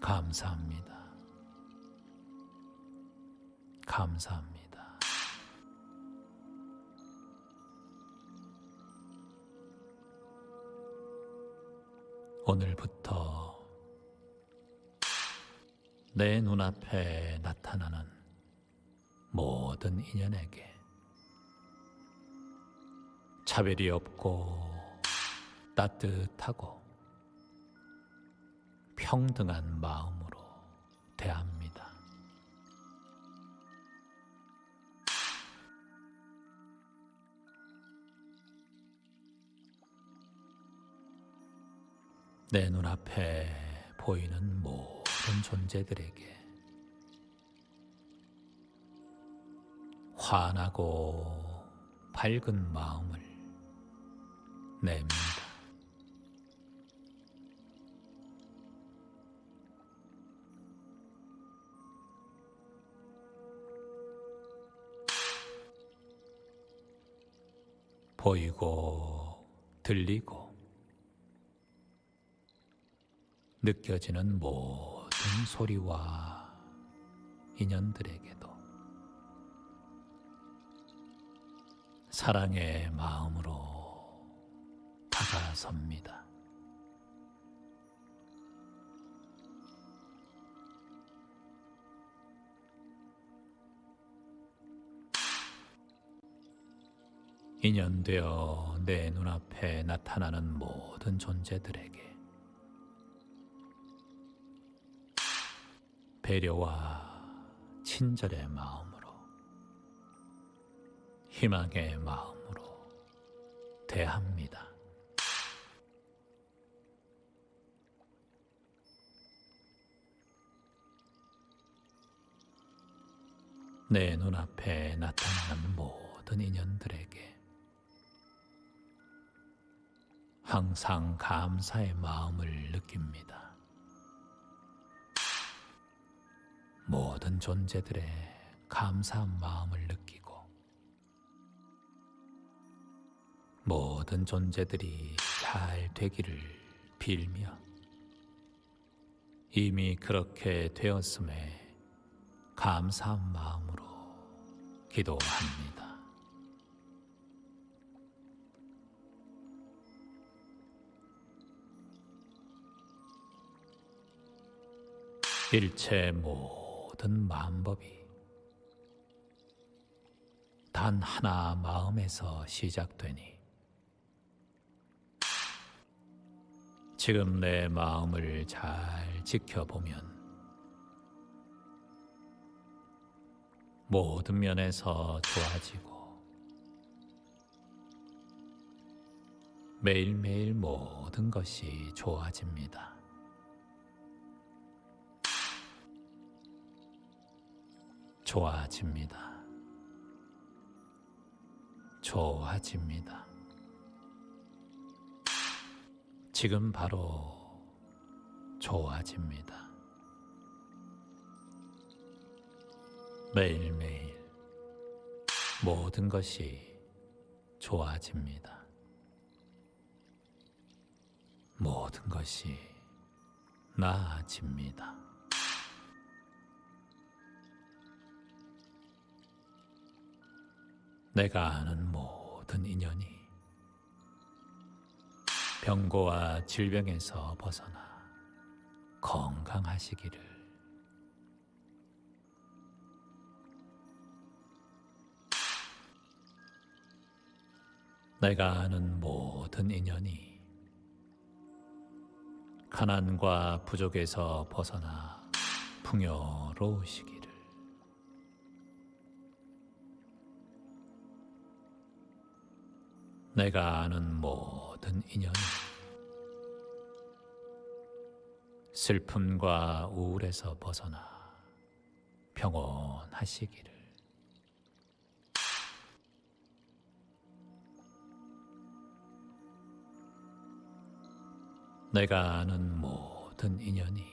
감사합니다. 감사합니다. 오늘부터 내 눈앞에 나타나는 모든 인연에게 차별이 없고 따뜻하고 평등한 마음으로 대합니다. 내 눈앞에 보이는 모든 존재들에게 환하고 밝은 마음을 냅니다. 보이고 들리고 느껴지는 모든 소리와 인연들에게도 사랑의 마음으로 다가섭니다. 인연되어 내 눈앞에 나타나는 모든 존재들에게 배려와 친절의 마음으로 희망의 마음으로 대합니다. 내 눈앞에 나타나는 모든 인연들에게 항상 감사의 마음을 느낍니다. 모든 존재들의 감사한 마음을 느끼고 모든 존재들이 잘 되기를 빌며 이미 그렇게 되었음에 감사한 마음으로 기도합니다. 일체 모든 마음법이 단 하나 마음에서 시작되니 지금 내 마음을 잘 지켜보면 모든 면에서 좋아지고 매일매일 모든 것이 좋아집니다. 좋아집니다. 좋아집니다. 지금 바로 좋아집니다. 매일매일 모든 것이 좋아집니다. 모든 것이 나아집니다. 내가 아는 모든 인연이 병고와 질병에서 벗어나 건강하시기를 내가 아는 모든 인연이 가난과 부족에서 벗어나 풍요로우시기를 내가 아는 모든 인연이 슬픔과 우울에서 벗어나 평온하시기를 내가 아는 모든 인연이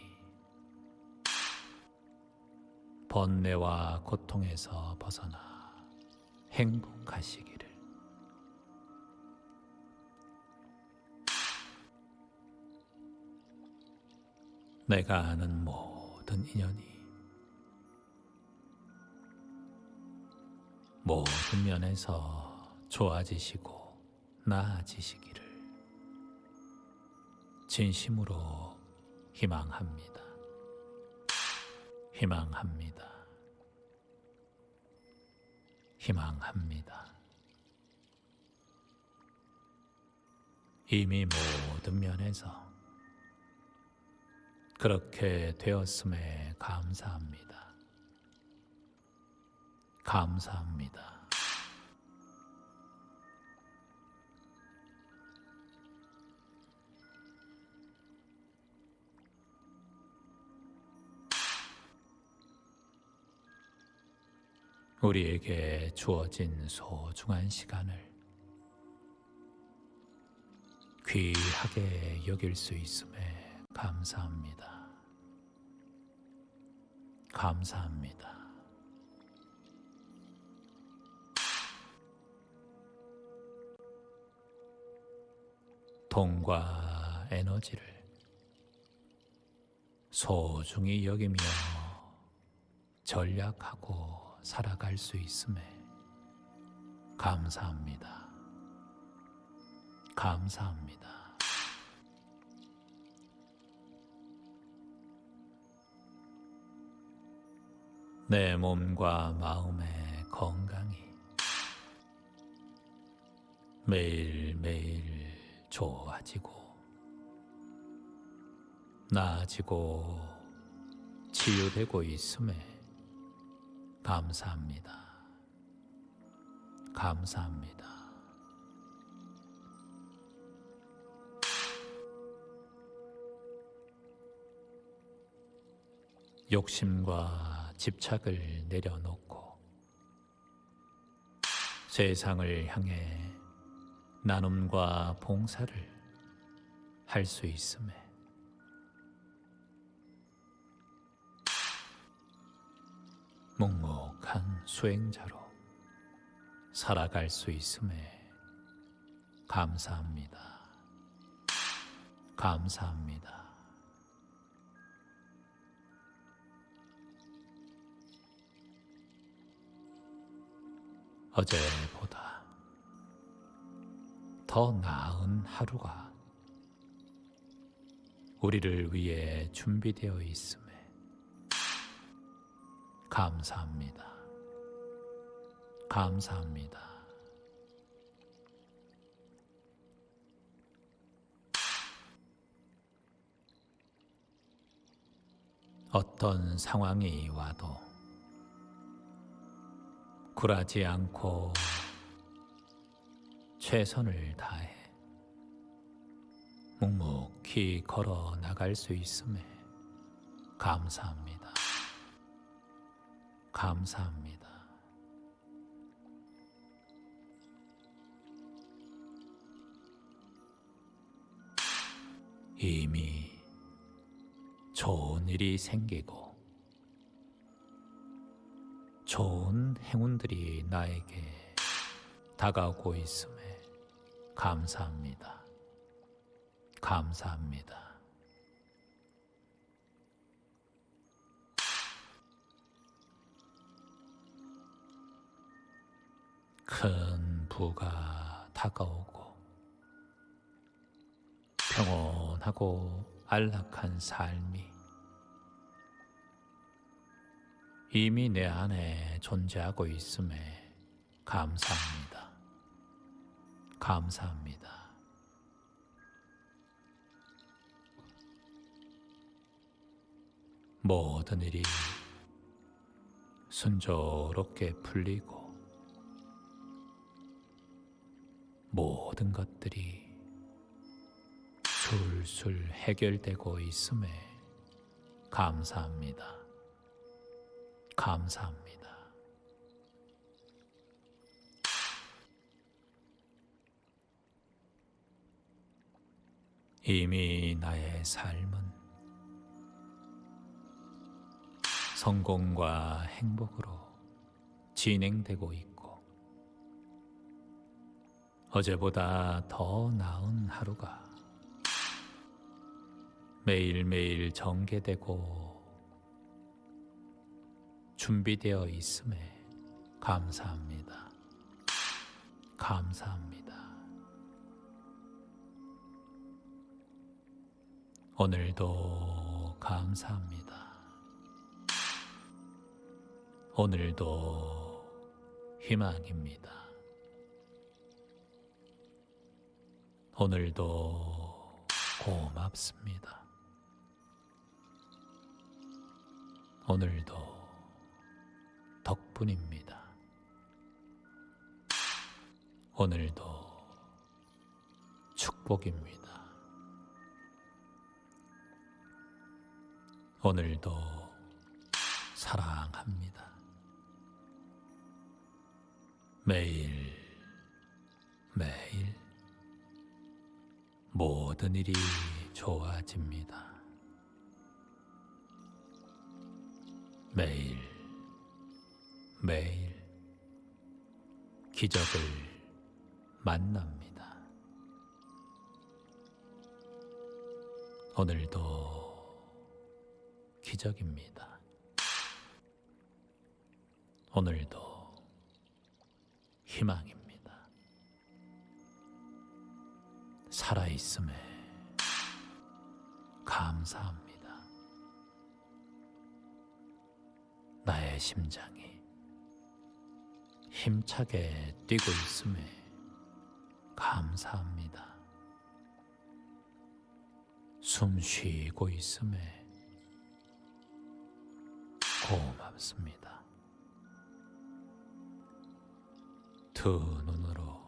번뇌와 고통에서 벗어나 행복하시기를 내가 아는 모든 인연이 모든 면에서 좋아지시고 나아지시기를 진심으로 희망합니다. 희망합니다. 희망합니다. 이미 모든 면에서 그렇게 되었음에 감사합니다. 감사합니다. 우리에게 주어진 소중한 시간을 귀하게 여길 수 있음에 감사합니다. 감사합니다. 돈과 에너지를 소중히 여기며 전략하고 살아갈 수 있음에 감사합니다. 감사합니다. 내 몸과 마음의 건강이 매일매일 좋아지고 나아지고 치유되고 있음에 감사합니다. 감사합니다. 욕심과 집착을 내려놓고 세상을 향해 나눔과 봉사를 할 수 있음에 묵묵한 수행자로 살아갈 수 있음에 감사합니다. 감사합니다. 어제보다 더 나은 하루가 우리를 위해 준비되어 있음에 감사합니다. 감사합니다. 어떤 상황이 와도 굴하지 않고 최선을 다해 묵묵히 걸어 나갈 수 있음에 감사합니다. 감사합니다. 이미 좋은 일이 생기고 좋은 행운들이 나에게 다가오고 있음에 감사합니다. 감사합니다. 큰 부가 다가오고 평온하고 안락한 삶이 이미 내 안에 존재하고 있음에 감사합니다. 감사합니다. 모든 일이 순조롭게 풀리고 모든 것들이 술술 해결되고 있음에 감사합니다. 감사합니다. 이미 나의 삶은 성공과 행복으로 진행되고 있고 어제보다 더 나은 하루가 매일매일 전개되고 준비되어 있음에 감사합니다. 감사합니다. 오늘도 감사합니다. 오늘도 희망입니다. 오늘도 고맙습니다. 오늘도 덕분입니다. 오늘도 축복입니다. 오늘도 사랑합니다. 매일 매일 모든 일이 좋아집니다. 매일 매일 기적을 만납니다. 오늘도 기적입니다. 오늘도 희망입니다. 살아있음에 감사합니다. 나의 심장이 힘차게 뛰고 있음에 감사합니다. 숨 쉬고 있음에 고맙습니다. 두 눈으로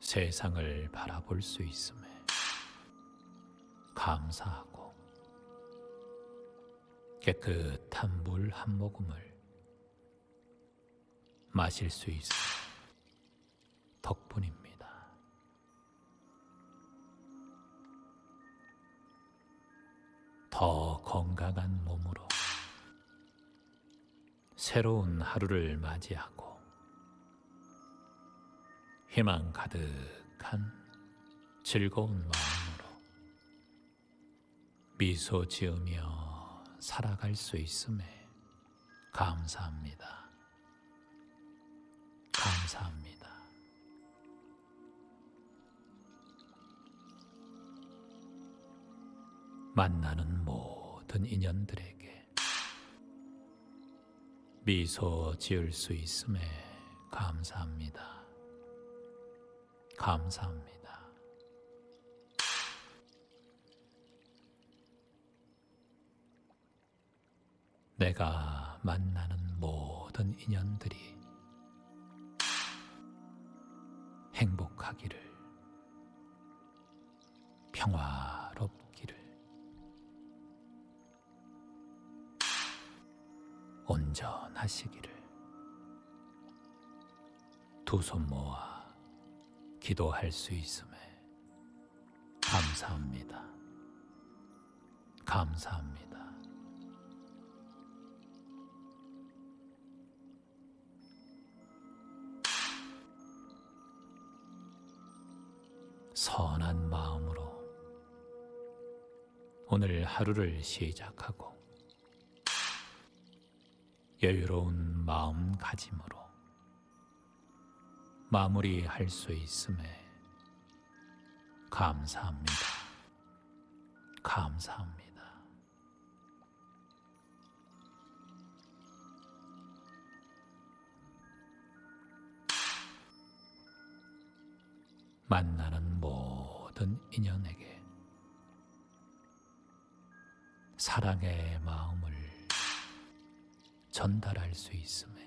세상을 바라볼 수 있음에 감사하고 깨끗한 물 한 모금을 마실 수 있어 덕분입니다. 더 건강한 몸으로 새로운 하루를 맞이하고 희망 가득한 즐거운 마음으로 미소 지으며 살아갈 수 있음에 감사합니다. 감사합니다. 만나는 모든 인연들에게 미소 지을 수 있음에 감사합니다. 감사합니다. 내가 만나는 모든 인연들이 행복하기를, 평화롭기를, 온전하시기를 두 손 모아 기도할 수 있음에 감사합니다. 감사합니다. 선한 마음으로 오늘 하루를 시작하고 여유로운 마음가짐으로 마무리할 수 있음에 감사합니다. 감사합니다. 만나는 모든 인연에게 사랑의 마음을 전달할 수 있음에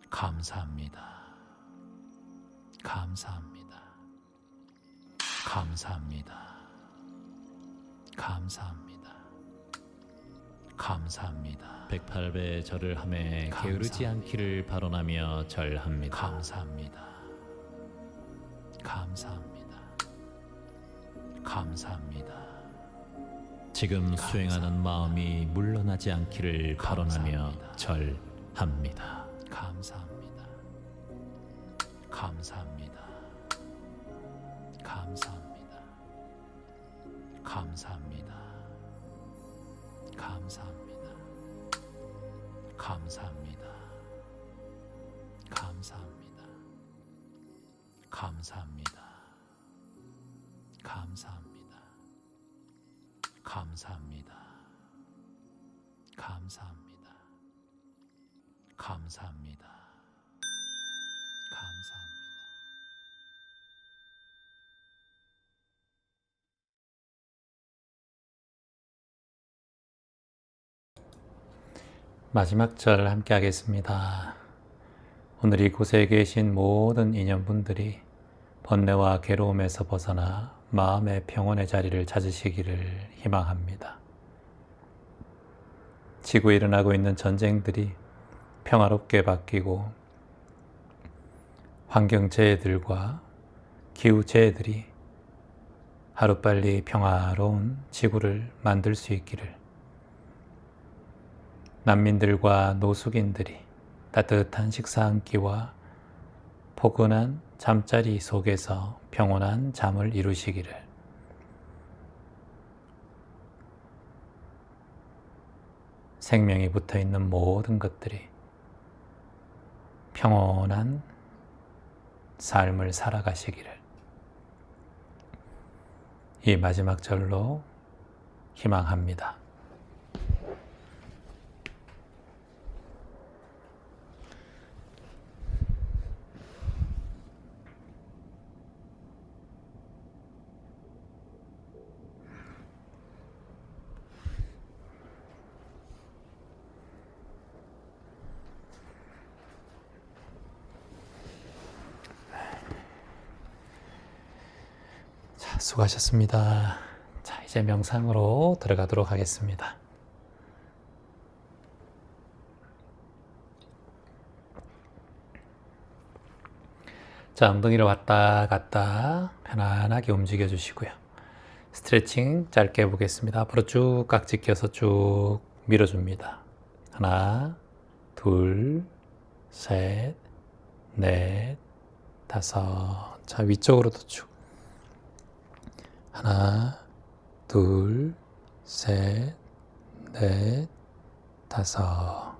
감사합니다. 감사합니다. 감사합니다. 감사합니다. 감사합니다. 108배 절을 하매 게으르지 않기를 발언하며 절합니다. 감사합니다. 감사합니다. 감사합니다. 지금 수행하는 마음이 물러나지 않기를 발언하며 절합니다. 감사합니다. 감사합니다. 감사합니다. 감사합니다. 감사합니다. 감사합니다. 감사합니다. 감사합니다. 감사합니다. 감사합니다. 감사합니다. 감사합니다. 감사합니다. 마지막 절 함께 하겠습니다. 오늘 이곳에 계신 모든 인연분들이 번뇌와 괴로움에서 벗어나 마음의 평온의 자리를 찾으시기를 희망합니다. 지구에 일어나고 있는 전쟁들이 평화롭게 바뀌고 환경재해들과 기후재해들이 하루빨리 평화로운 지구를 만들 수 있기를, 난민들과 노숙인들이 따뜻한 식사 한 끼와 포근한 잠자리 속에서 평온한 잠을 이루시기를, 생명이 붙어있는 모든 것들이 평온한 삶을 살아가시기를 이 마지막 절로 희망합니다. 수고하셨습니다. 자, 이제 명상으로 들어가도록 하겠습니다. 자, 엉덩이를 왔다 갔다 편안하게 움직여 주시고요. 스트레칭 짧게 해보겠습니다. 앞으로 쭉 깍지 껴서 쭉 밀어줍니다. 하나, 둘, 셋, 넷, 다섯. 자, 위쪽으로도 쭉. 하나, 둘, 셋, 넷, 다섯.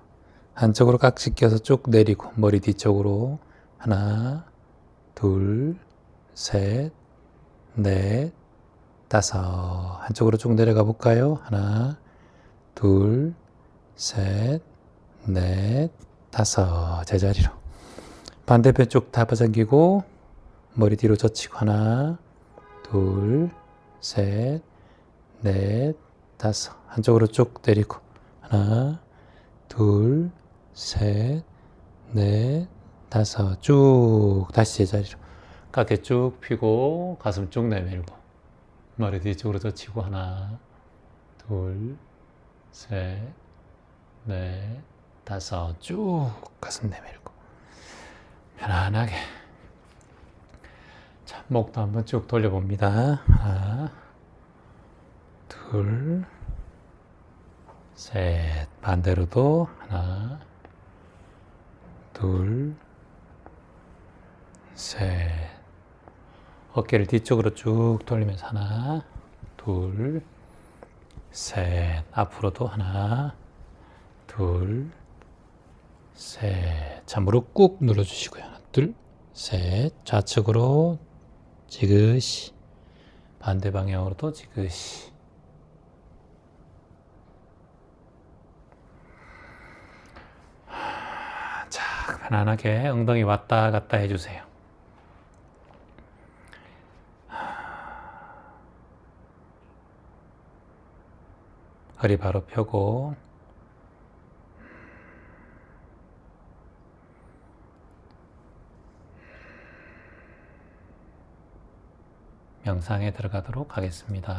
한쪽으로 깍지 껴서 쭉 내리고 머리 뒤쪽으로 하나, 둘, 셋, 넷, 다섯. 한쪽으로 쭉 내려가 볼까요? 하나, 둘, 셋, 넷, 다섯. 제자리로. 반대편 쪽 다 잡아당기고 머리 뒤로 젖히고 하나, 둘, 셋, 넷, 다섯. 한쪽으로 쭉 내리고 하나, 둘, 셋, 넷, 다섯. 쭉 다시 제자리로. 어깨 쭉 펴고 가슴 쭉 내밀고 머리 뒤쪽으로 젖히고 하나, 둘, 셋, 넷, 다섯. 쭉 가슴 내밀고 편안하게. 자, 목도 한번 쭉 돌려봅니다. 하나, 둘, 셋. 반대로도 하나, 둘, 셋. 어깨를 뒤쪽으로 쭉 돌리면서 하나, 둘, 셋. 앞으로도 하나, 둘, 셋. 자, 무릎 꾹 눌러주시고요. 하나, 둘, 셋. 좌측으로 지그시. 반대 방향으로도 지그시. 자, 편안하게 엉덩이 왔다 갔다 해주세요. 허리 바로 펴고 명상에 들어가도록 하겠습니다.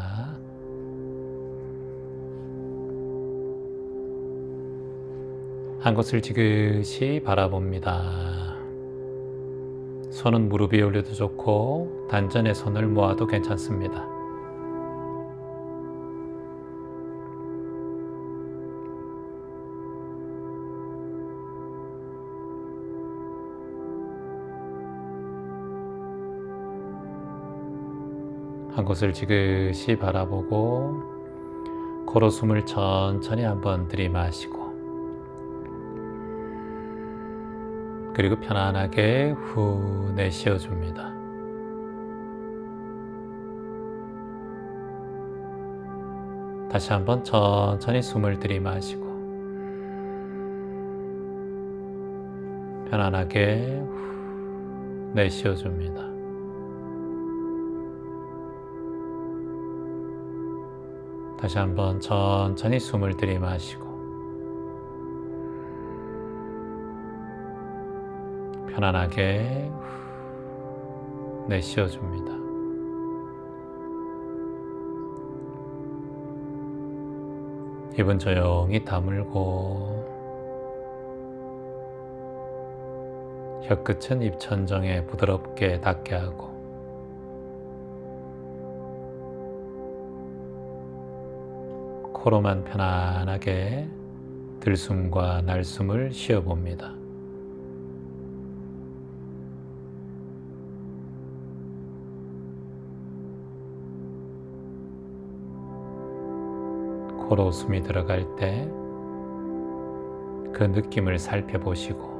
한 곳을 지그시 바라봅니다. 손은 무릎 위에 올려도 좋고 단전에 손을 모아도 괜찮습니다. 한 곳을 지그시 바라보고 코로 숨을 천천히 한번 들이마시고 그리고 편안하게 후 내쉬어줍니다. 다시 한번 천천히 숨을 들이마시고 편안하게 후 내쉬어줍니다. 다시 한번 천천히 숨을 들이마시고 편안하게 내쉬어줍니다. 입은 조용히 다물고 혀끝은 입천정에 부드럽게 닿게 하고 코로만 편안하게 들숨과 날숨을 쉬어봅니다. 코로 숨이 들어갈 때 그 느낌을 살펴보시고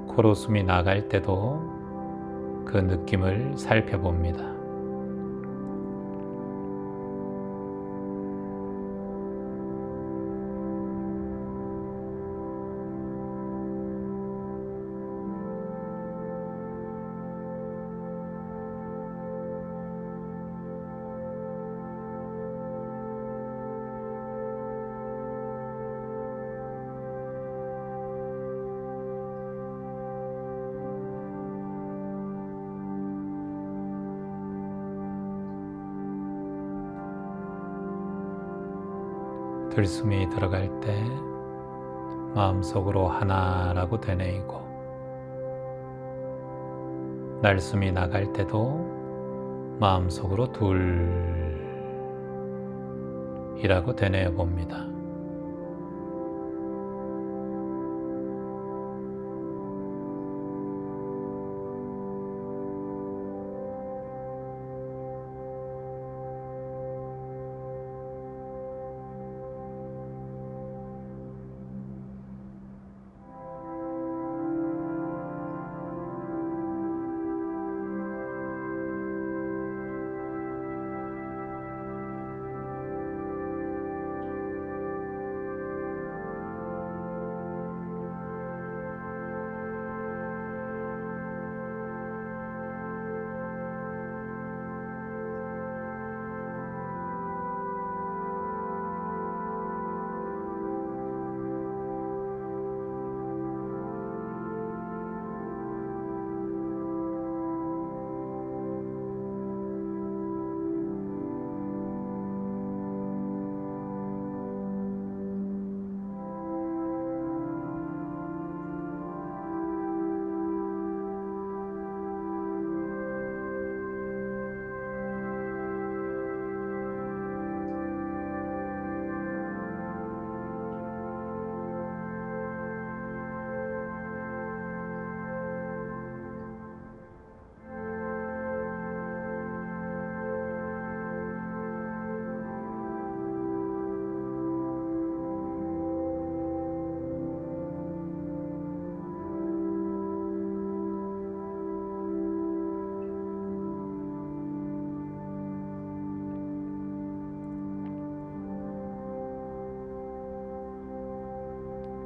코로 숨이 나갈 때도 그 느낌을 살펴봅니다. 들숨이 들어갈 때 마음속으로 하나라고 되뇌이고 날숨이 나갈 때도 마음속으로 둘이라고 되뇌어 봅니다.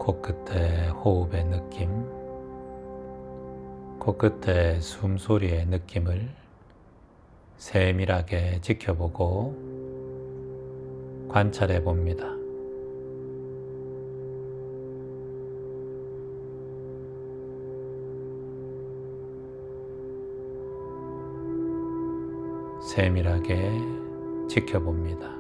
코끝의 호흡의 느낌, 코끝의 숨소리의 느낌을 세밀하게 지켜보고 관찰해 봅니다. 세밀하게 지켜봅니다.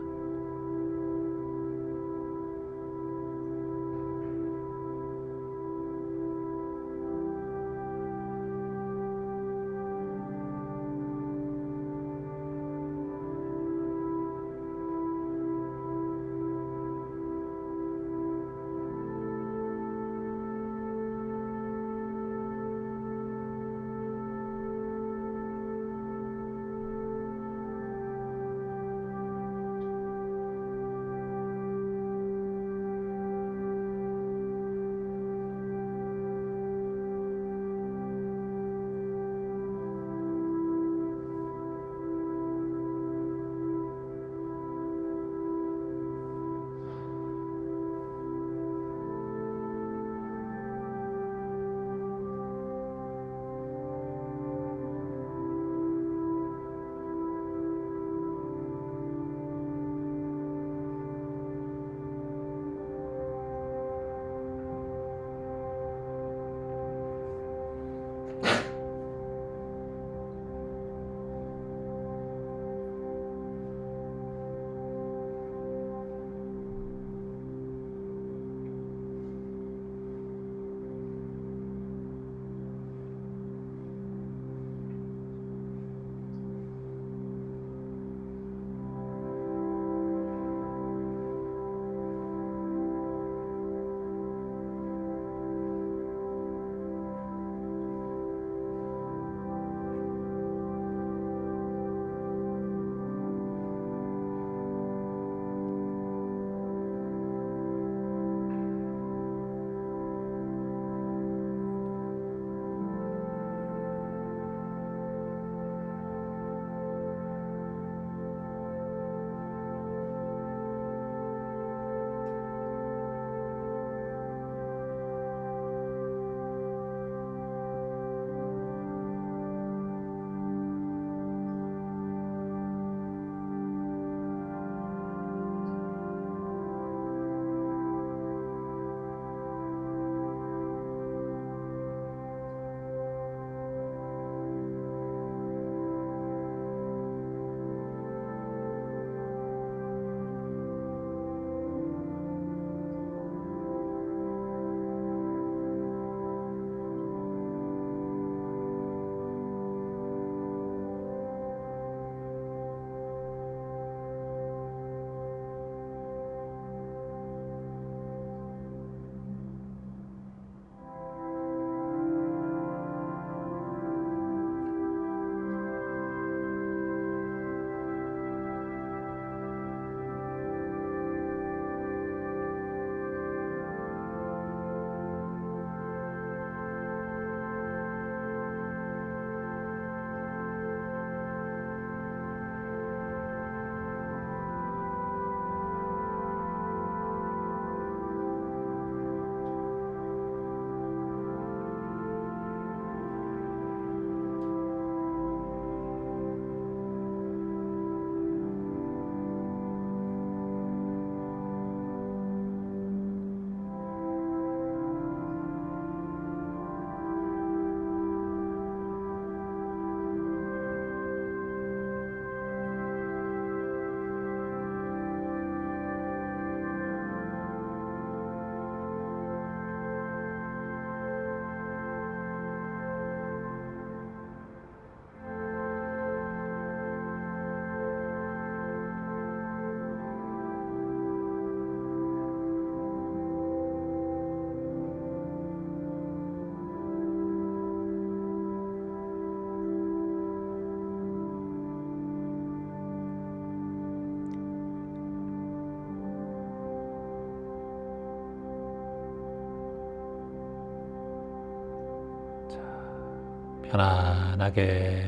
편안하게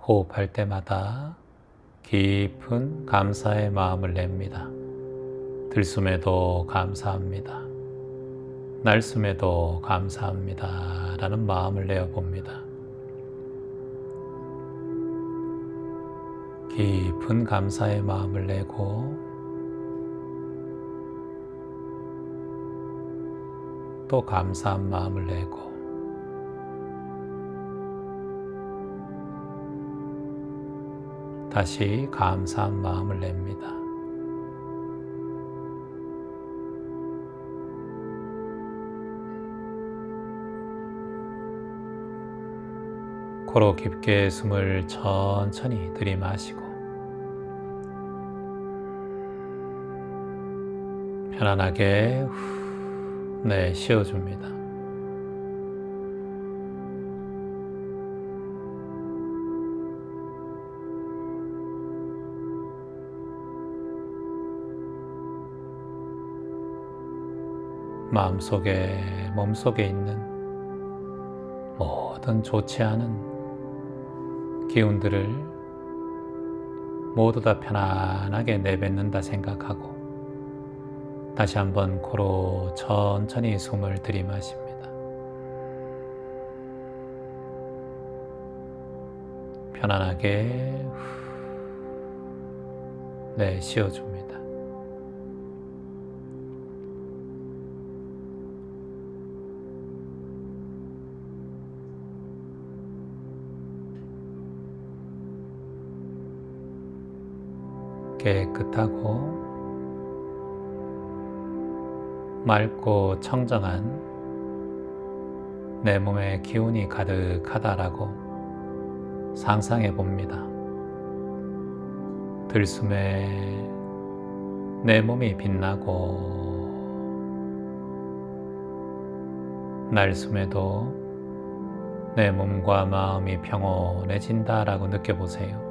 호흡할 때마다 깊은 감사의 마음을 냅니다. 들숨에도 감사합니다. 날숨에도 감사합니다. 라는 마음을 내어봅니다. 깊은 감사의 마음을 내고 또 감사한 마음을 내고 다시 감사한 마음을 냅니다. 코로 깊게 숨을 천천히 들이마시고 편안하게 쉬어줍니다. 마음속에, 몸속에 있는 모든 좋지 않은 기운들을 모두 다 편안하게 내뱉는다 생각하고 다시 한번 코로 천천히 숨을 들이마십니다. 편안하게 쉬어줍니다. 깨끗하고 맑고 청정한 내 몸에 기운이 가득하다라고 상상해 봅니다. 들숨에 내 몸이 빛나고 날숨에도 내 몸과 마음이 평온해진다라고 느껴보세요.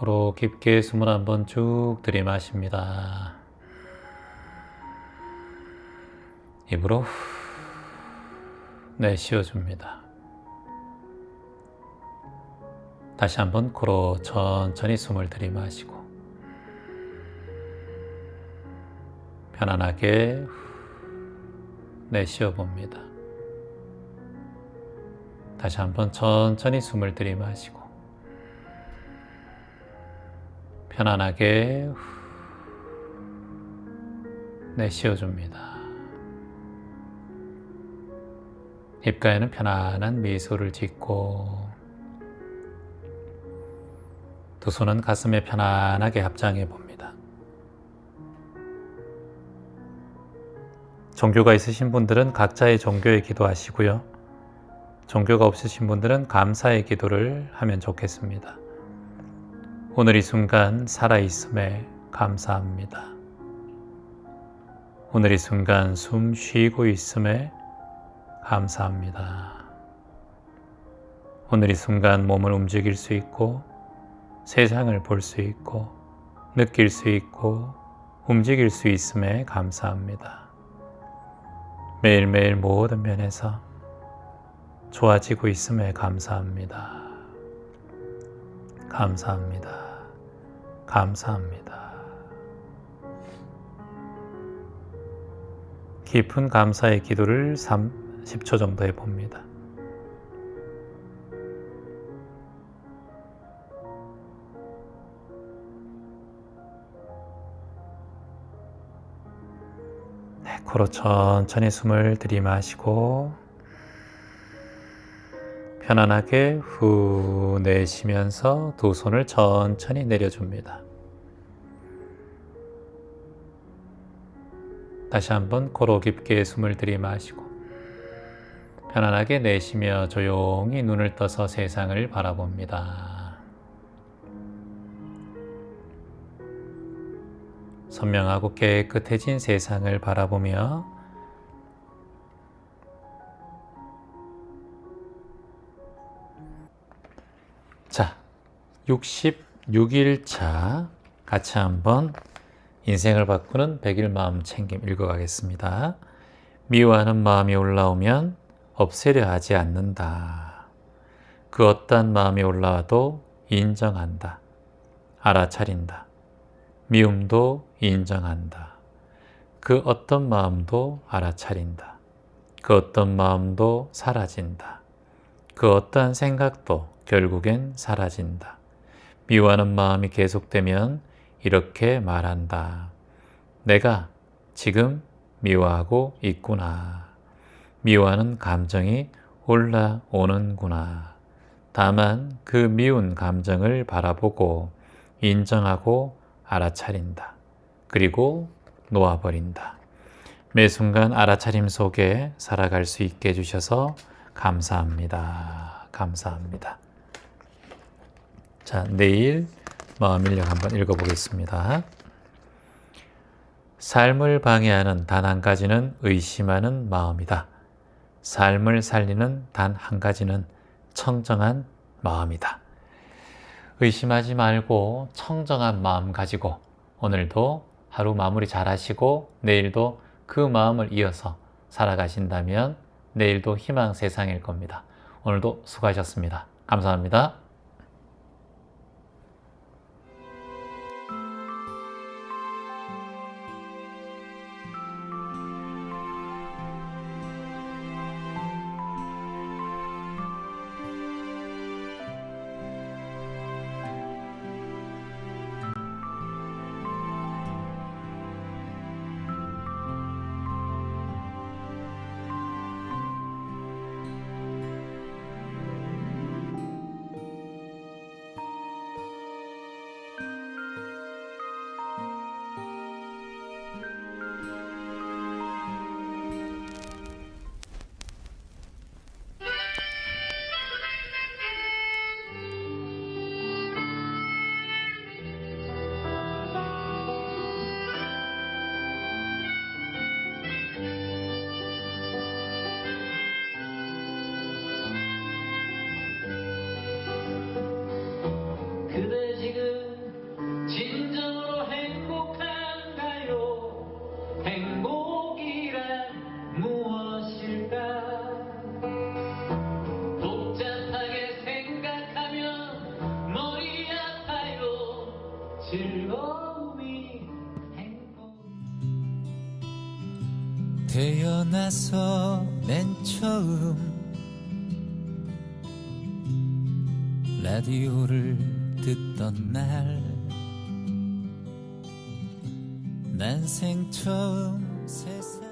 코로 깊게 숨을 한번 쭉 들이마십니다. 입으로 내쉬어줍니다. 다시 한번 코로 천천히 숨을 들이마시고 편안하게 내쉬어 봅니다. 다시 한번 천천히 숨을 들이마시고 편안하게 내쉬어 줍니다. 입가에는 편안한 미소를 짓고 두 손은 가슴에 편안하게 합장해 봅니다. 종교가 있으신 분들은 각자의 종교에 기도하시고요. 종교가 없으신 분들은 감사의 기도를 하면 좋겠습니다. 오늘 이 순간 살아있음에 감사합니다. 오늘 이 순간 숨 쉬고 있음에 감사합니다. 오늘 이 순간 몸을 움직일 수 있고 세상을 볼 수 있고 느낄 수 있고 움직일 수 있음에 감사합니다. 매일매일 모든 면에서 좋아지고 있음에 감사합니다. 감사합니다. 감사합니다. 깊은 감사의 기도를 10초 정도 해봅니다. 네, 코로 천천히 숨을 들이마시고 편안하게 후 내쉬면서 두 손을 천천히 내려줍니다. 다시 한번 코로 깊게 숨을 들이마시고 편안하게 내쉬며 조용히 눈을 떠서 세상을 바라봅니다. 선명하고 깨끗해진 세상을 바라보며 자, 66일차 같이 한번 인생을 바꾸는 100일 마음 챙김 읽어가겠습니다. 미워하는 마음이 올라오면 없애려 하지 않는다. 그 어떠한 마음이 올라와도 인정한다. 알아차린다. 미움도 인정한다. 그 어떤 마음도 알아차린다. 그 어떤 마음도 사라진다. 그 어떠한 생각도 결국엔 사라진다. 미워하는 마음이 계속되면 이렇게 말한다. 내가 지금 미워하고 있구나. 미워하는 감정이 올라오는구나. 다만 그 미운 감정을 바라보고 인정하고 알아차린다. 그리고 놓아버린다. 매 순간 알아차림 속에 살아갈 수 있게 해주셔서 감사합니다. 감사합니다. 자, 내일 마음인력 한번 읽어보겠습니다. 삶을 방해하는 단 한 가지는 의심하는 마음이다. 삶을 살리는 단 한 가지는 청정한 마음이다. 의심하지 말고 청정한 마음 가지고 오늘도 하루 마무리 잘 하시고 내일도 그 마음을 이어서 살아가신다면 내일도 희망 세상일 겁니다. 오늘도 수고하셨습니다. 감사합니다. 그대 지금 진정으로 행복한가요? 행복이란 무엇일까? 복잡하게 생각하면 머리 아파요. 즐거움이 행복 태어나서 맨 처음 라디오를 듣던 날 난생 처음 세상